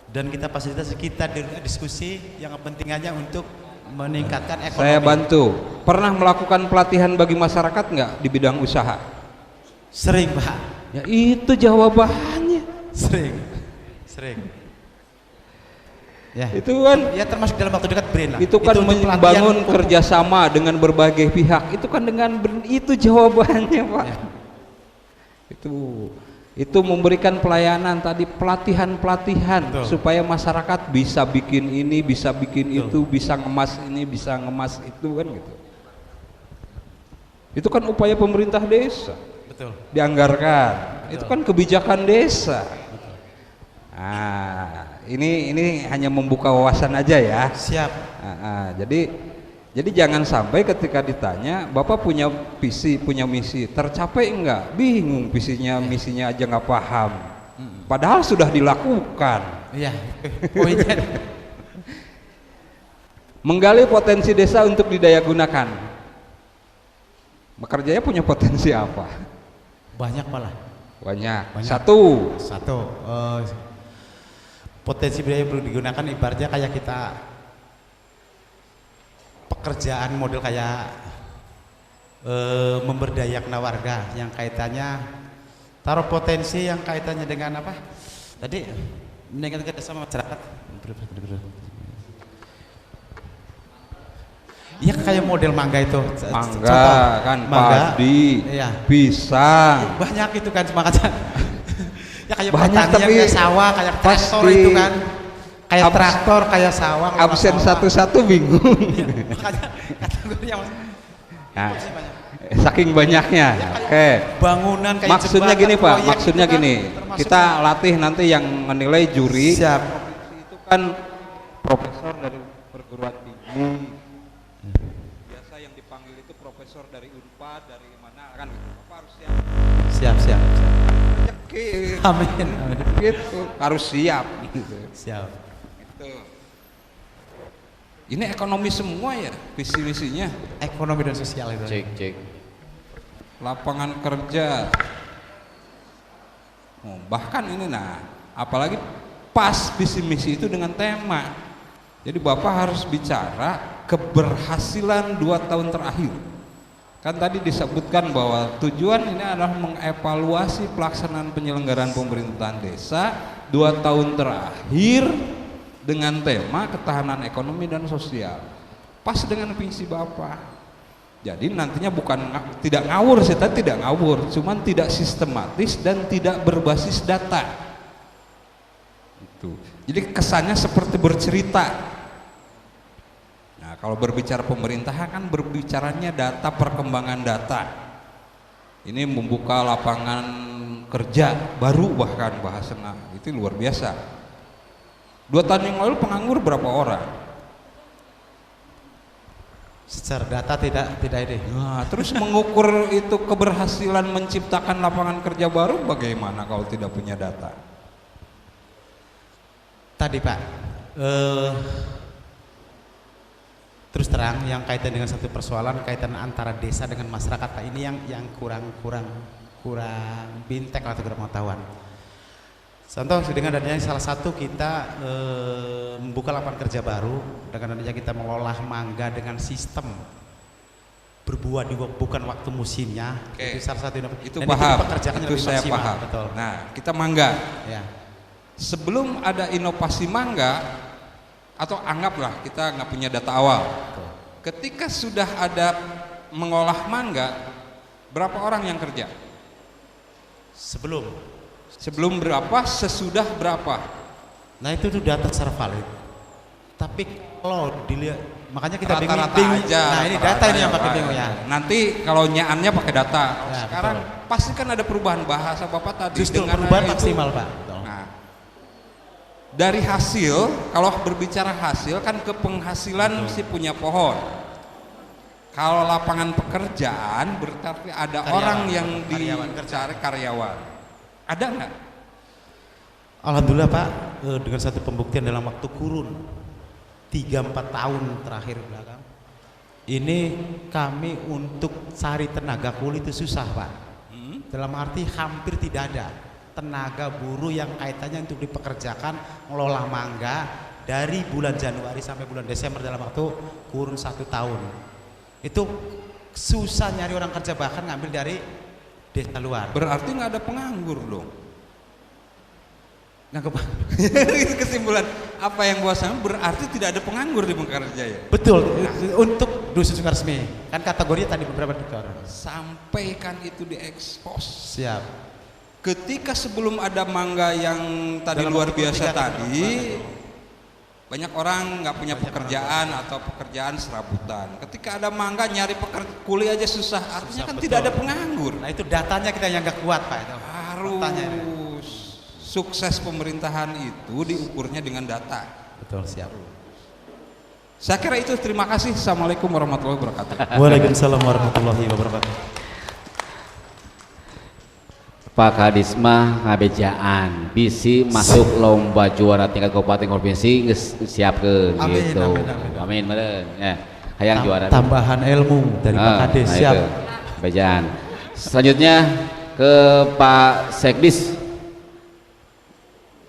Dan kita fasilitasi, kita diskusi yang kepentingannya untuk meningkatkan ekonomi. Saya bantu. Pernah melakukan pelatihan bagi masyarakat nggak di bidang usaha? Sering Pak. Ya itu jawabannya. Sering. Ya. Itu kan ya termasuk dalam waktu dekat BRIN lah. Itu kan membangun kerjasama dengan berbagai pihak. Itu kan dengan itu jawabannya Pak. Itu memberikan pelayanan tadi, pelatihan supaya masyarakat bisa bikin ini, bisa bikin itu, bisa ngemas ini, bisa ngemas itu kan gitu. Itu kan upaya pemerintah desa. Betul. Dianggarkan. Betul. Itu kan kebijakan desa. Nah, ini hanya membuka wawasan aja ya. Siap. Jadi jangan sampai ketika ditanya, Bapak punya visi, punya misi, tercapai enggak? Bingung visinya, misinya aja nggak paham. Padahal sudah dilakukan. Iya. Poinnya. Menggali potensi desa untuk didayagunakan. Bekerjanya punya potensi apa? Banyak malah. Banyak. Satu. Potensi budaya perlu digunakan ibaratnya kayak kita pekerjaan model kayak memberdayakan warga yang kaitannya taruh potensi yang kaitannya dengan apa tadi meningkatkan kerjasama masyarakat. Iya kayak model mangga itu. Mangga Contoh, kan, mangga, padi, iya. pisang. Banyak itu kan semangatnya. Ya kayak Banyak, petani tapi kayak sawah, kayak traktor pasti itu kan. Kayak traktor, kayak sawah. Absen satu-satu bingung. Makanya kategorinya Nah, saking banyaknya. Oke. bangunan kayak Maksudnya jembatan, gini Pak, proyek maksudnya itu kan gini. termasuk Kita latih nanti yang menilai juri. siap. Itu kan profesor dari perguruan tinggi. Biasa yang dipanggil itu profesor dari Unpad, dari mana kan gitu. Apa harus siap? Siap. Rezeki. Amin. Gitu. Harus siap gitu. Siap. Gitu. Ini ekonomi semua ya visi-misinya. Ekonomi dan sosial itu. Cek. Lapangan kerja. Bahkan ini apalagi pas visi misi itu dengan tema. Jadi Bapak harus bicara keberhasilan 2 tahun terakhir. Kan tadi disebutkan bahwa tujuan ini adalah mengevaluasi pelaksanaan penyelenggaraan pemerintahan desa 2 tahun terakhir dengan tema ketahanan ekonomi dan sosial. Pas dengan visi Bapak. Jadi nantinya bukan tidak ngawur, saya tidak ngawur, cuman tidak sistematis dan tidak berbasis data. Itu. Jadi kesannya seperti bercerita. Nah, kalau berbicara pemerintahan kan berbicaranya data, perkembangan data. Ini membuka lapangan kerja baru bahkan bahasanya itu luar biasa. 2 tahun yang lalu penganggur berapa orang? Secara data tidak ini. Nah, terus mengukur itu keberhasilan menciptakan lapangan kerja baru bagaimana kalau tidak punya data? Tadi Pak, terus terang yang kaitan dengan satu persoalan kaitan antara desa dengan masyarakat Pak, ini yang kurang bintek atau kurang pengetahuan. Contoh dengan adanya salah satu kita membuka lapangan kerja baru dengan adanya kita mengolah mangga dengan sistem berbuah di bukan waktu musimnya. Oke. Itu salah satu Itu dan paham. pekerjaannya Itu lebih saya maksimal. paham. Betul. Nah, kita mangga. Ya. Sebelum ada inovasi mangga atau anggaplah kita nggak punya data awal. Ketika sudah ada mengolah mangga, berapa orang yang kerja? Sebelum berapa, sesudah berapa? Nah itu tuh data secara valid. Tapi kalau dilihat, makanya kita Rata-rata bingung. aja. Nah ini data ini yang pakai bingung ya. Nanti kalau nyaannya pakai data. Ya, Sekarang pasti kan ada perubahan bahasa Bapak tadi. Justru dengan perubahan itu. maksimal Pak. Betul. Nah, dari hasil, kalau berbicara hasil kan ke penghasilan si punya pohon. Kalau lapangan pekerjaan berarti ada orang yang dicari karyawan. Ada nggak? Alhamdulillah Pak, dengan satu pembuktian dalam waktu kurun 3-4 tahun terakhir belakang, ini kami untuk cari tenaga kuli itu susah Pak. Dalam arti hampir tidak ada tenaga buruh yang kaitannya untuk dipekerjakan ngelola mangga dari bulan Januari sampai bulan Desember dalam waktu kurun 1 tahun. Itu susah nyari orang kerja, bahkan ngambil dari desa luar. Berarti nggak ada penganggur dong. Nah, Kesimpulan apa yang gua sama berarti tidak ada penganggur di Mekarjaya. betul, untuk dusun Sukaresmi kan kategorinya tadi beberapa dokter. Sampaikan itu diekspos. Siap. ketika sebelum ada mangga yang tadi Dalam luar waktu biasa tiga tadi, banyak orang nggak punya pekerjaan atau pekerjaan serabutan. Ketika ada mangga nyari kuliah aja susah, artinya kan betul. tidak ada penganggur. Nah itu datanya kita yang nggak kuat Pak itu. Faktanya ini. Harus sukses pemerintahan itu diukurnya dengan data. Betul, siap. Saya kira itu, terima kasih. Assalamualaikum warahmatullahi wabarakatuh. Waalaikumsalam warahmatullahi wabarakatuh. Pak Kadis mah ngabejaan bisi masuk lomba juara tingkat kabupaten provinsi geus siapkeun Amin, gitu. amin. Amin meureun. Ya, hayang juara. Tambahan ilmu dari Pak Kades, Nah, siap. itu. Ngabejaan. Selanjutnya ke Pak Sekdis.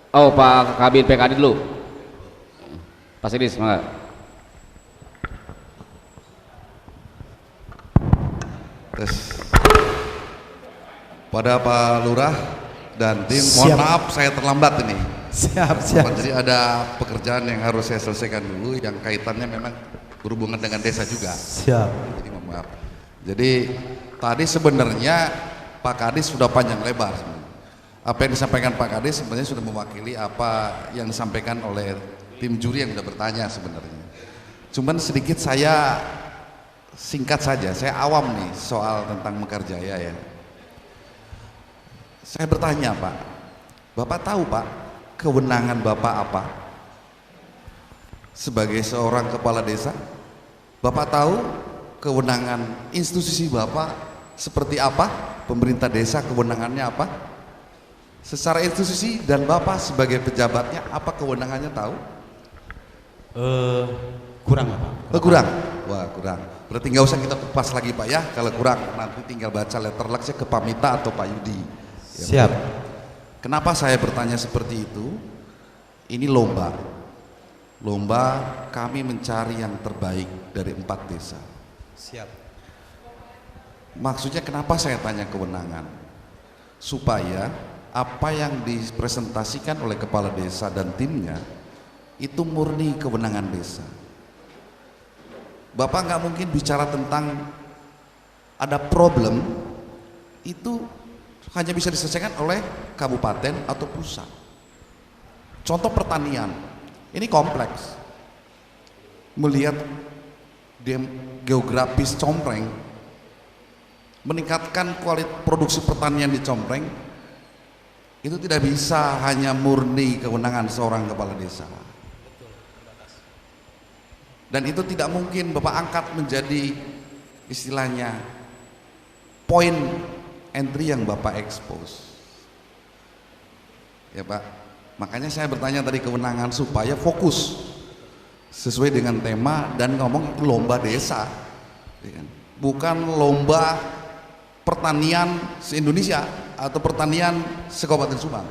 Oh, Pak Kabin PKD dulu. Pak Sekdis, mangga. Tes. Pada Pak Lurah dan tim, mohon Siap. maaf saya terlambat ini. Siap, siap. Jadi ada pekerjaan yang harus saya selesaikan dulu yang kaitannya memang berhubungan dengan desa juga. Siap. Jadi mohon maaf. Jadi tadi sebenarnya Pak Kadis sudah panjang lebar. Apa yang disampaikan Pak Kadis sebenarnya sudah mewakili apa yang disampaikan oleh tim juri yang sudah bertanya sebenarnya. Cuman sedikit saya singkat saja, saya awam nih soal tentang Mekarjaya ya. Saya bertanya Pak, Bapak tahu Pak kewenangan Bapak apa? Sebagai seorang kepala desa, Bapak tahu kewenangan institusi Bapak seperti apa? Pemerintah desa kewenangannya apa? Secara institusi dan Bapak sebagai pejabatnya apa kewenangannya tahu? Kurang Pak. Kurang? Wah kurang. Berarti nggak usah kita kupas lagi Pak ya. Kalau kurang nanti tinggal baca letterlucknya ke Pamita atau Pak Yudi. Ya, Siap. kenapa saya bertanya seperti itu? Ini lomba. Lomba kami mencari yang terbaik dari 4 desa. Siap. Maksudnya kenapa saya tanya kewenangan? Supaya apa yang dipresentasikan oleh kepala desa dan timnya itu murni kewenangan desa. Bapak nggak mungkin bicara tentang ada problem itu hanya bisa diselesaikan oleh kabupaten atau pusat. Contoh pertanian, ini kompleks. Melihat geografis Compreng, meningkatkan kualitas produksi pertanian di Compreng, itu tidak bisa hanya murni kewenangan seorang kepala desa. Dan itu tidak mungkin Bapak angkat menjadi istilahnya poin entry yang Bapak expose. Ya Pak, makanya saya bertanya tadi kewenangan supaya fokus sesuai dengan tema dan ngomong itu lomba desa, ya kan? Bukan lomba pertanian se-Indonesia atau pertanian se-Kabupaten Subang.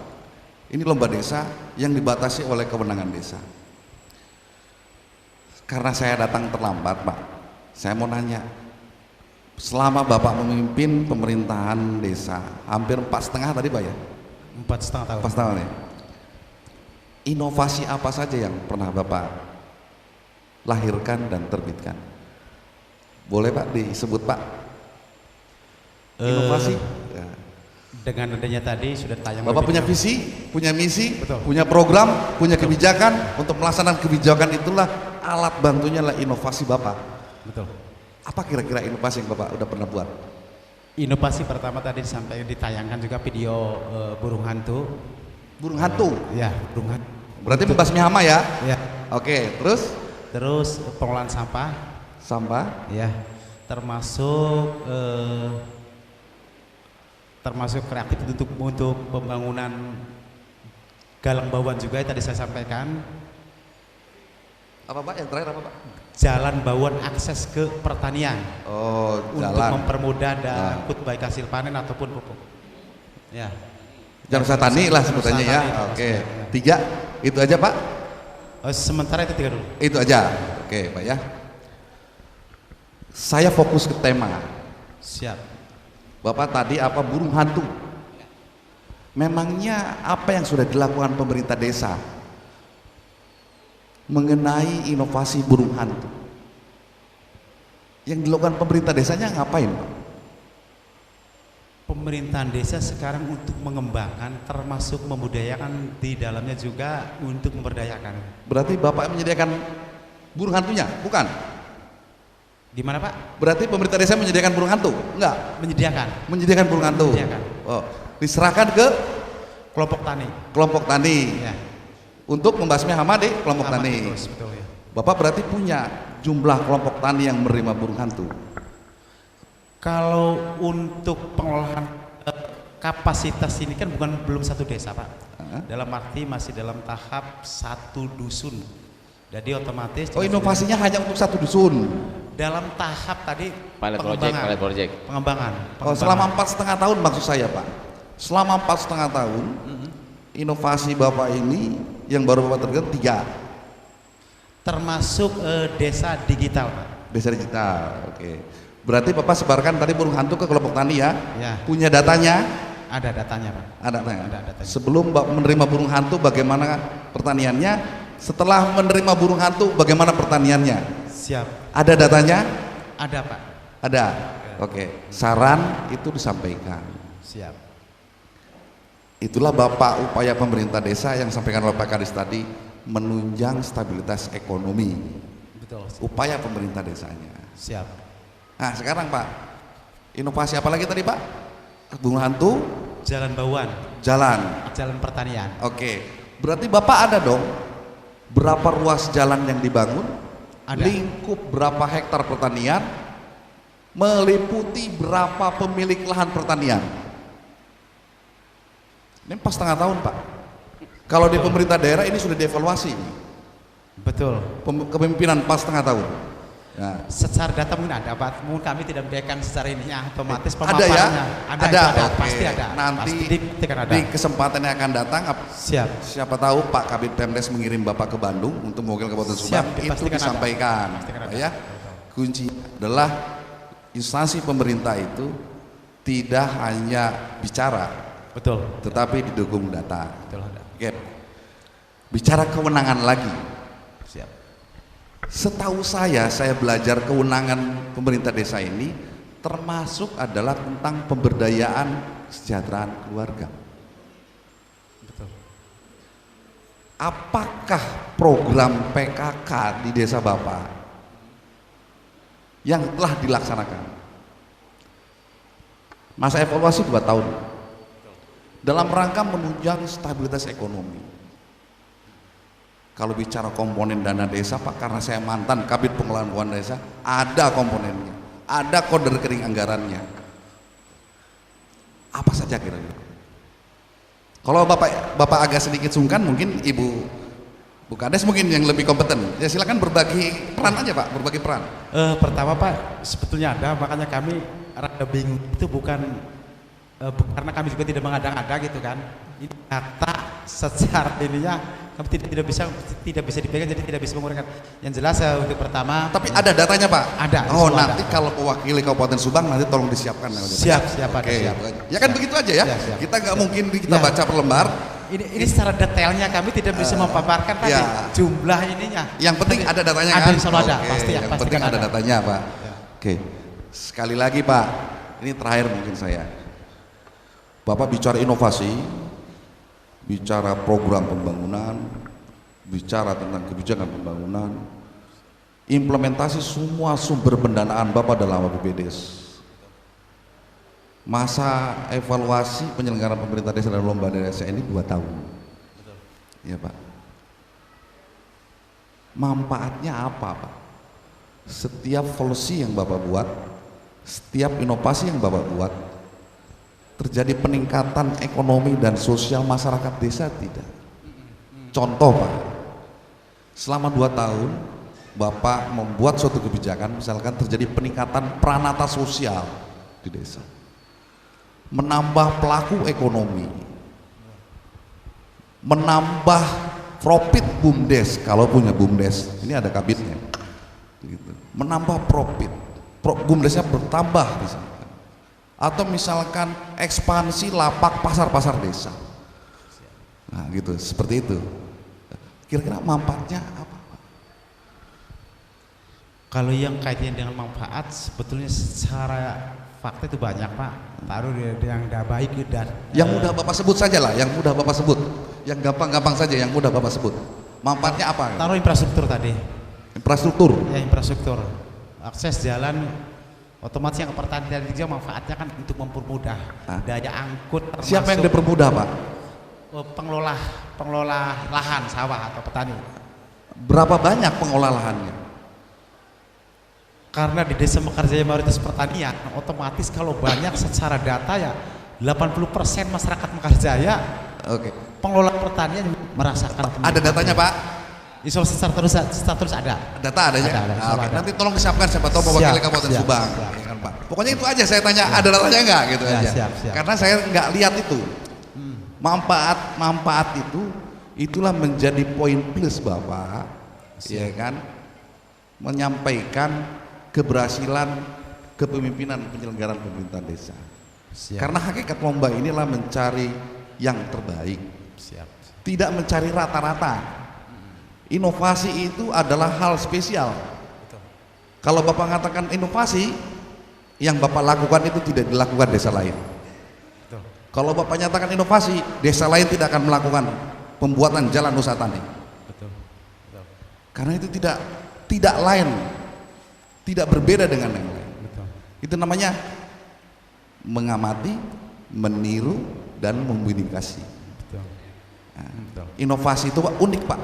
Ini lomba desa yang dibatasi oleh kewenangan desa. Karena saya datang terlambat Pak, saya mau nanya, selama Bapak memimpin pemerintahan desa hampir 4,5 tadi Pak ya? 4,5 tahun. 4,5 ya? Inovasi apa saja yang pernah Bapak lahirkan dan terbitkan? Boleh Pak disebut Pak? Inovasi? Ya. Dengan adanya tadi sudah tayang. Bapak lebih punya dulu. visi, punya misi, Betul. punya program, punya kebijakan. Untuk melaksanakan kebijakan itulah alat bantunya lah inovasi Bapak. Betul. Apa kira-kira inovasi yang Bapak udah pernah buat? Inovasi pertama tadi sampai ditayangkan juga video burung hantu. Burung hantu. Ya, burung hantu. Berarti membasmi hama ya? Ya. Oke, terus Terus pengolahan sampah, sampah. ya. Termasuk kreatif untuk pembangunan galang bawaan juga yang tadi saya sampaikan. Apa Pak? Yang terakhir apa Pak? Jalan bawaan akses ke pertanian. Oh, Untuk jalan. mempermudah Nah. akut baik hasil panen ataupun pupuk. Ya. Jalan usaha tani lah sebutannya ya. Usaha tani, Oke. ya. 3, itu aja Pak? Sementara itu 3 dulu. Itu aja. Oke Pak ya. Saya fokus ke tema. Siap. Bapak tadi apa burung hantu? Memangnya apa yang sudah dilakukan pemerintah desa mengenai inovasi burung hantu? Yang dilakukan pemerintah desanya ngapain Pak? pemerintahan desa sekarang untuk mengembangkan, termasuk membudayakan di dalamnya juga untuk memberdayakan. Berarti Bapak menyediakan burung hantunya? Bukan? Di mana Pak? Berarti pemerintah desa menyediakan burung hantu? Enggak? Menyediakan. Menyediakan burung hantu? Menyediakan. Oh, diserahkan ke Kelompok tani. kelompok tani Ya. untuk membasmi hama di kelompok Sama, tani. betul ya. Bapak berarti punya jumlah kelompok tani yang menerima burung hantu? Kalau untuk pengelolaan kapasitas ini kan belum satu desa Pak. Dalam arti masih dalam tahap satu dusun. Jadi otomatis. Oh, inovasinya hanya untuk satu dusun. Dalam tahap tadi Pilot project. Pengembangan. Oh, selama 4,5 tahun maksud saya Pak. Selama 4,5 tahun, inovasi Bapak ini yang baru Bapak terlihat 3. Termasuk desa digital Pak. Desa digital, oke. Berarti Bapak sebarkan tadi burung hantu ke kelompok tani ya? Ya. Punya datanya? Ada datanya Pak. Ada datanya. Sebelum Bapak menerima burung hantu bagaimana pertaniannya? Setelah menerima burung hantu bagaimana pertaniannya? Siap. Ada datanya? Ada Pak. Ada. Oke. Saran itu disampaikan. Siap. Itulah Bapak upaya pemerintah desa yang sampaikan oleh Pak Kadis tadi, menunjang stabilitas ekonomi. Betul. Upaya pemerintah desanya. Siap. Nah sekarang Pak, inovasi apa lagi tadi Pak? Burung hantu? Jalan bauan. Jalan pertanian. Oke. Berarti Bapak ada dong berapa ruas jalan yang dibangun? Ada. Lingkup berapa hektar pertanian? Meliputi berapa pemilik lahan pertanian? Ini 4,5 tahun Pak. Kalau di pemerintah daerah ini sudah dievaluasi. Betul. Kepemimpinan 4,5 tahun. Nah, Secara data mungkin ada Pak. Mungkin kami tidak memberikan secara ininya otomatis ada pemaparannya. ya? Ada, itu ada. Oke. Pasti ada. Nanti Pasti ada. di kesempatan yang akan datang, Siap. siapa tahu Pak Kabid Pemdes mengirim Bapak ke Bandung untuk mewakili Kabupaten Subang, itu dipastikan ada. disampaikan. Pastikan ada. Ya, kunci adalah instansi pemerintah itu tidak hanya bicara, Betul. tetapi didukung data. Betul ada. Oke. Bicara kewenangan lagi. Siap. Setahu saya belajar kewenangan pemerintah desa ini termasuk adalah tentang pemberdayaan kesejahteraan keluarga. Betul. Apakah program PKK di desa Bapak yang telah dilaksanakan? Masa evaluasi 2 tahun dalam rangka menunjang stabilitas ekonomi. Kalau bicara komponen dana desa Pak, karena saya mantan Kabid Pengelolaan Keuangan Desa, ada komponennya, ada kode rekening anggarannya. Apa saja kira-kira? Kalau Bapak agak sedikit sungkan, mungkin Bu Kades mungkin yang lebih kompeten. Ya silakan berbagi peran aja Pak, berbagi peran. Pertama Pak, sebetulnya ada, makanya kami rada bingung itu bukan karena kami juga tidak mengada-ngada gitu kan. Ini data secara ininya kami tidak bisa dipegang, jadi tidak bisa menguraikan. Yang jelas untuk pertama. Tapi ada datanya Pak. Ada. Oh semua nanti ada. kalau mewakili Kabupaten Subang nanti tolong disiapkan. Siap ada. Oke. Siap. Ya kan begitu aja ya. Siap. Kita nggak mungkin kita Ya. baca per lembar. Ini secara detailnya kami tidak bisa memaparkan tadi ya. jumlah ininya. Yang penting ada datanya Ada, kan? insya Allah ada. Oke, Pasti ya, yang pasti penting kan ada ada. datanya Pak. Ya. Oke. Sekali lagi Pak, ini terakhir mungkin saya. Bapak bicara inovasi, bicara program pembangunan, bicara tentang kebijakan pembangunan, implementasi semua sumber pendanaan Bapak dalam APBDes. Masa evaluasi penyelenggaraan pemerintah desa dan lomba desa ini 2 tahun. Ya Pak. Manfaatnya apa Pak? Setiap solusi yang Bapak buat, setiap inovasi yang Bapak buat, terjadi peningkatan ekonomi dan sosial masyarakat desa tidak? Contoh Pak, selama 2 tahun Bapak membuat suatu kebijakan, misalkan terjadi peningkatan pranata sosial di desa, menambah pelaku ekonomi, menambah profit BUMDes, kalau punya BUMDes, ini ada kabitnya, gitu. Menambah profit, BUMDesnya bertambah misalkan. Atau misalkan ekspansi lapak pasar-pasar desa. Nah gitu, seperti itu. Kira-kira manfaatnya apa Pak? Kalau yang kaitannya dengan manfaat, sebetulnya secara fakta itu banyak Pak. Baru yang tidak baik dan Yang mudah Bapak sebut saja lah, yang mudah Bapak sebut. Yang gampang-gampang saja yang mudah Bapak sebut. Manfaatnya apa? taruh infrastruktur tadi. Infrastruktur. Ya infrastruktur. Akses jalan otomatis yang pertanian juga manfaatnya kan untuk mempermudah daya angkut. Siapa yang dipermudah Pak? Pengelola lahan sawah atau petani. Berapa banyak pengolah lahannya? Karena di desa Mekarjaya mayoritas pertanian, otomatis kalau banyak secara data ya 80% masyarakat Mekarjaya Oke. pengelola pertanian merasakan. Ada datanya Pak? Isolasi status ada. Data adanya? Ada, Oke. ada. Nanti tolong disiapkan siapa tahu mewakili Kabupaten Subang. Ya kan, Pak. Pokoknya itu aja saya tanya, ada datanya enggak gitu Ya, aja. siap. Karena saya nggak lihat itu. Manfaat itu itulah menjadi poin plus Bapak, ya kan? Menyampaikan keberhasilan kepemimpinan penyelenggaraan pemerintahan desa. Siap. Karena hakikat lomba inilah mencari yang terbaik. Siap. Tidak mencari rata-rata. Inovasi itu adalah hal spesial. Kalau Bapak mengatakan inovasi, yang Bapak lakukan itu tidak dilakukan desa lain. Kalau Bapak nyatakan inovasi, desa lain tidak akan melakukan pembuatan jalan usaha tani. Karena itu tidak lain, tidak berbeda dengan yang lain. Itu namanya mengamati, meniru, dan membinikasi. Inovasi itu Pak, unik Pak.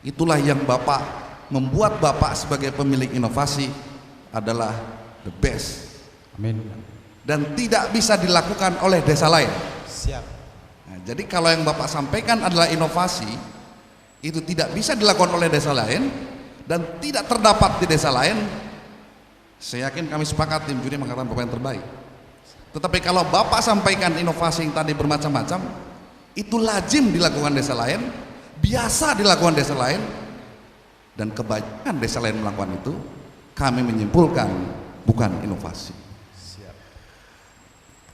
Itulah yang Bapak membuat Bapak sebagai pemilik inovasi adalah the best. Amin. Dan tidak bisa dilakukan oleh desa lain. Siap. Nah, jadi kalau yang Bapak sampaikan adalah inovasi, itu tidak bisa dilakukan oleh desa lain dan tidak terdapat di desa lain. Saya yakin kami sepakat tim juri mengatakan Bapak yang terbaik. Tetapi kalau Bapak sampaikan inovasi yang tadi bermacam-macam, itu lazim dilakukan desa lain, biasa dilakukan desa lain, dan kebanyakan desa lain melakukan itu, kami menyimpulkan bukan inovasi.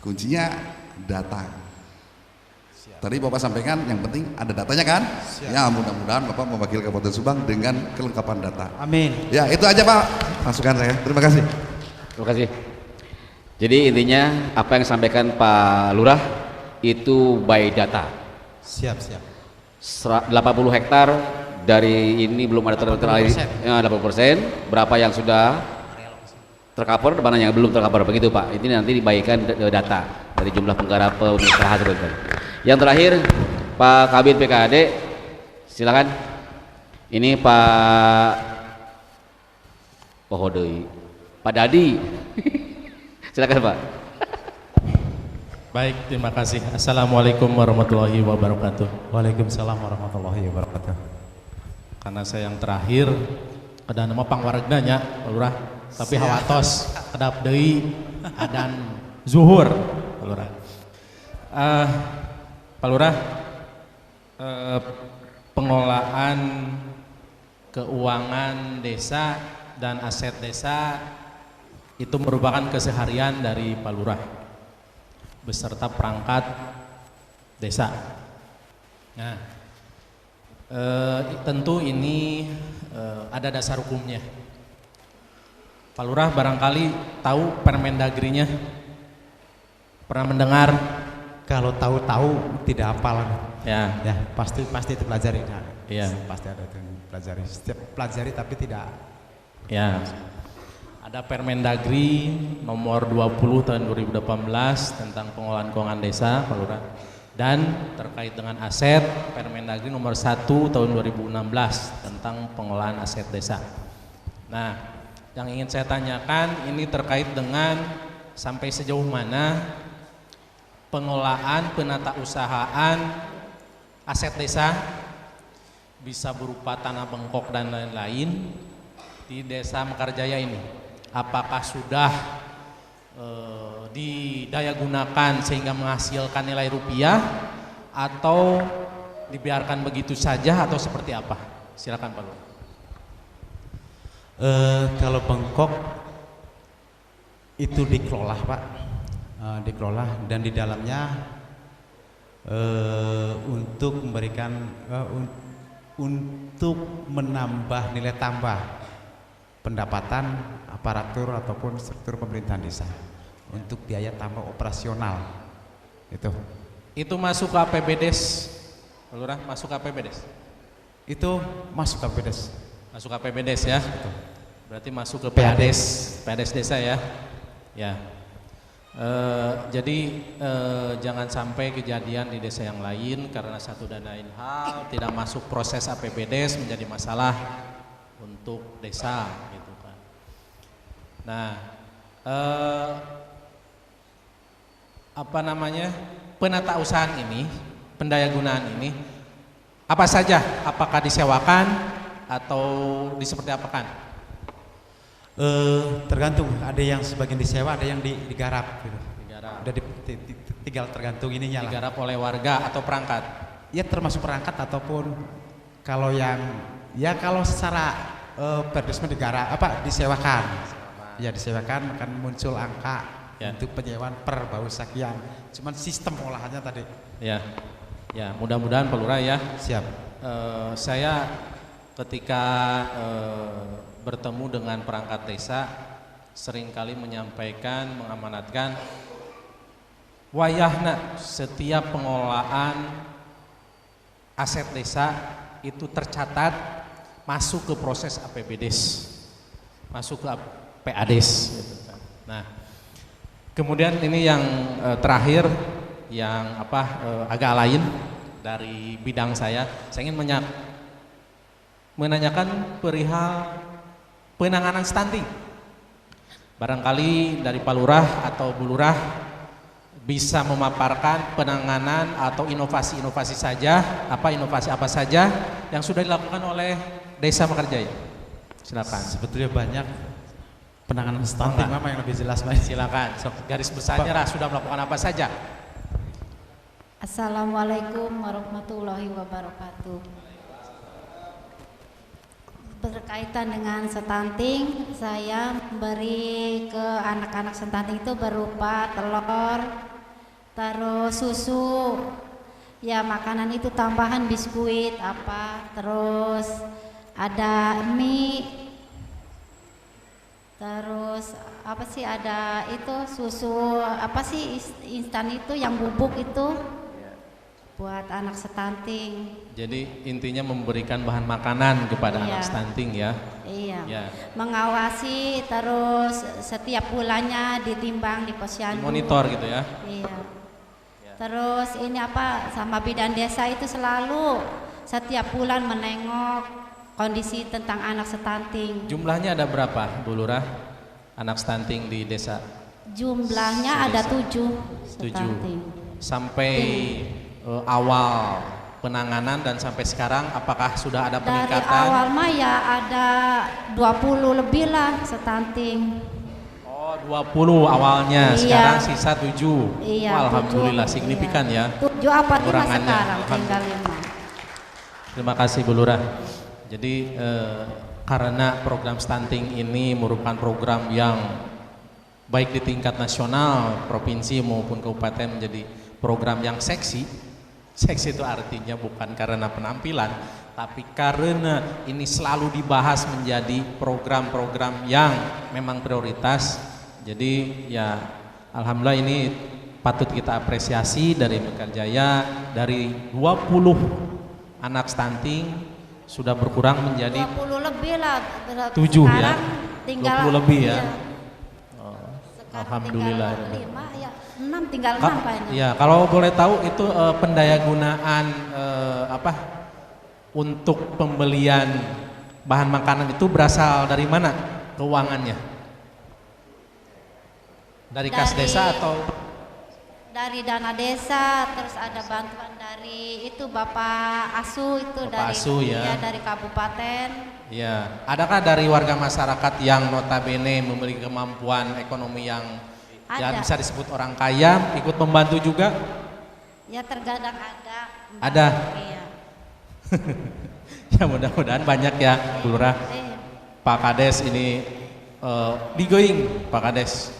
Kuncinya data. Tadi Bapak sampaikan yang penting ada datanya kan? Ya mudah-mudahan Bapak mewakili Kabupaten Subang dengan kelengkapan data. Amin. Ya itu aja Pak masukan saya. Terima kasih. Terima kasih. Jadi intinya apa yang disampaikan Pak Lurah itu by data. Siap. 80 hektar dari ini belum ada terlalu 80%. Berapa yang sudah tercover, mana yang belum tercover, begitu Pak. Ini nanti dibagikan data dari jumlah penggarap pemirsa hasil. Yang terakhir Pak Kabid PKAD, silakan. Ini Pak Pak Dadi. Silakan Pak. Baik, terima kasih. Assalamualaikum warahmatullahi wabarakatuh. Waalaikumsalam warahmatullahi wabarakatuh. Karena saya yang terakhir, kada nama pangwaregnanya, Pak Lurah. Tapi hawatos kedap deui adan zuhur Pak Lurah. Pak Lurah, pengelolaan keuangan desa dan aset desa itu merupakan keseharian dari Pak Lurah beserta perangkat desa. Nah, tentu ini ada dasar hukumnya. Pak Lurah barangkali tahu Permendagrinya, pernah mendengar? Kalau tahu tidak hafal. Ya, pasti dipelajari. Iya, pasti ada yang pelajari. Setiap pelajari tapi tidak. Ya, ada Permendagri nomor 20 tahun 2018 tentang pengelolaan keuangan desa, Pak Lurah. Dan terkait dengan aset, Permendagri nomor 1 tahun 2016 tentang pengelolaan aset desa. Nah, yang ingin saya tanyakan ini terkait dengan sampai sejauh mana pengelolaan penata usahaan aset desa bisa berupa tanah bengkok dan lain-lain di desa Mekarjaya ini. Apakah sudah didaya gunakan sehingga menghasilkan nilai rupiah atau dibiarkan begitu saja atau seperti apa? Silakan Pak Lurah. Kalau bengkok itu dikelola Pak, dikelola dan di dalamnya untuk memberikan untuk menambah nilai tambah pendapatan aparatur ataupun struktur pemerintahan desa. untuk biaya tambah operasional. Itu masuk ke APBDes, Pak Lurah, masuk ke APBDes? Itu masuk ke APBDes. Masuk ke APBDes ya? Berarti masuk ke PADes, PADes desa ya? Ya. Jadi jangan sampai kejadian di desa yang lain karena satu dan lain hal tidak masuk proses APBDes menjadi masalah untuk desa gitu kan. Nah, apa namanya, penatausahaan ini, pendayagunaan ini apa saja? Apakah disewakan atau seperti apakan? Tergantung, ada yang sebagian disewa, ada yang digarap gitu. Digarap. Udah tinggal tergantung ininya lah. Digarap oleh warga atau perangkat? Ya termasuk perangkat ataupun kalau yang ya kalau secara perdesmen digarap disewakan. Ya disewakan akan muncul angka untuk penyewaan per bau sekian. Cuman sistem olahannya tadi. Ya. Ya, mudah-mudahan Pak Lurah ya. Siap. Saya ketika bertemu dengan perangkat desa seringkali menyampaikan, mengamanatkan wayahna setiap pengelolaan aset desa itu tercatat masuk ke proses APBDes, masuk ke PADes gitu kan. Nah, kemudian ini yang terakhir yang agak lain dari bidang saya ingin menanyakan perihal penanganan stunting. Barangkali dari Pak Lurah atau Bu Lurah bisa memaparkan penanganan atau inovasi-inovasi inovasi apa saja yang sudah dilakukan oleh Desa Mekarjaya. Silakan. Sebetulnya banyak penanganan stunting, Mama yang lebih jelas, Mas. Silakan. Garis besarnya sudah melakukan apa saja? Assalamualaikum warahmatullahi wabarakatuh. Berkaitan dengan stunting, saya memberi ke anak-anak stunting itu berupa telur, terus susu, ya makanan itu tambahan biskuit terus ada mie, terus ada itu susu instan itu yang bubuk itu buat anak stunting. Jadi intinya memberikan bahan makanan kepada anak stunting ya. Iya. Ya. Mengawasi terus setiap bulannya ditimbang di posyandu. Monitor gitu ya. Iya. Terus ini sama bidan desa itu selalu setiap bulan menengok kondisi tentang anak stunting. Jumlahnya ada berapa, Bu Lurah? Anak stunting di desa? Jumlahnya ada 7 stunting. Sampai awal penanganan dan sampai sekarang apakah sudah ada peningkatan? Dari awal mah ya ada 20 lebih lah stunting. Oh, 20 awalnya, sekarang sisa 7. Iya, alhamdulillah 7, signifikan ya. 7 sekarang tinggal 5. Terima kasih Bu Lurah. Jadi karena program stunting ini merupakan program yang baik di tingkat nasional, provinsi maupun kabupaten menjadi program yang seksi. Seksi itu artinya bukan karena penampilan, tapi karena ini selalu dibahas menjadi program-program yang memang prioritas. Jadi ya alhamdulillah ini patut kita apresiasi dari Mekarjaya, dari 20 anak stunting sudah berkurang menjadi 20 lebih lah. 7 ya. Tinggal 20 lebih ya. Iya. Oh, alhamdulillah. 5 ya. 6 tinggal 6 kayaknya. Ya, kalau boleh tahu itu pendayagunaan untuk pembelian bahan makanan itu berasal dari mana keuangannya? Dari kas desa atau dari dana desa, terus ada bantuan dari itu Bapak Asu itu Bapak dari Asu, ya. dari kabupaten. Ya, adakah dari warga masyarakat yang notabene memiliki kemampuan ekonomi yang ya bisa disebut orang kaya ikut membantu juga? Ya terkadang ada. Ada. Iya. Ya mudah-mudahan banyak ya Bu Lurah. Pak Kades ini digoing Pak Kades,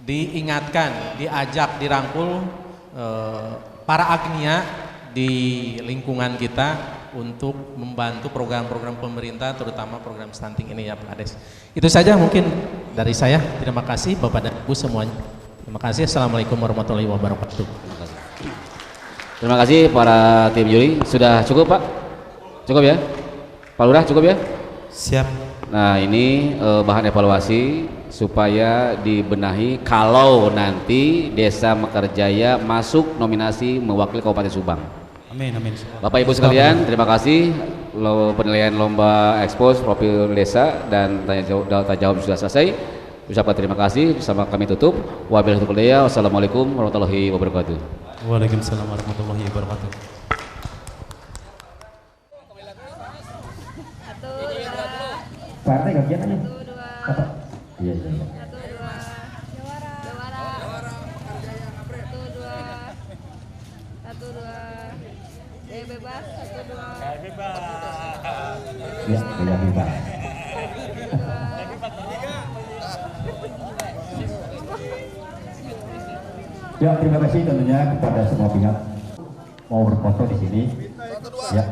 diingatkan, diajak, dirangkul para agnia di lingkungan kita untuk membantu program-program pemerintah, terutama program stunting ini ya Pak Kades. Itu saja mungkin dari saya. Terima kasih Bapak dan Ibu semuanya. Terima Terima kasih. Assalamualaikum warahmatullahi wabarakatuh. Terima kasih para tim juri. Sudah cukup Pak? Cukup ya? Pak Lurah cukup ya? Siap. Nah ini bahan evaluasi supaya dibenahi kalau nanti Desa Mekarjaya masuk nominasi mewakili Kabupaten Subang. Amin, amin. Bapak Ibu sekalian, terima kasih. Penilaian lomba ekspos profil desa dan tanya jawab sudah selesai. Ucapkan terima kasih, bersama kami tutup. Wabillahi taufiq walhidayah. Wassalamualaikum warahmatullahi wabarakatuh. Waalaikumsalam warahmatullahi wabarakatuh. Pak RT gantian aja. Apa? Iya, iya. Bebas. Ya, bebas. Ya, terima kasih tentunya kepada semua pihak mau berfoto di sini. Ya.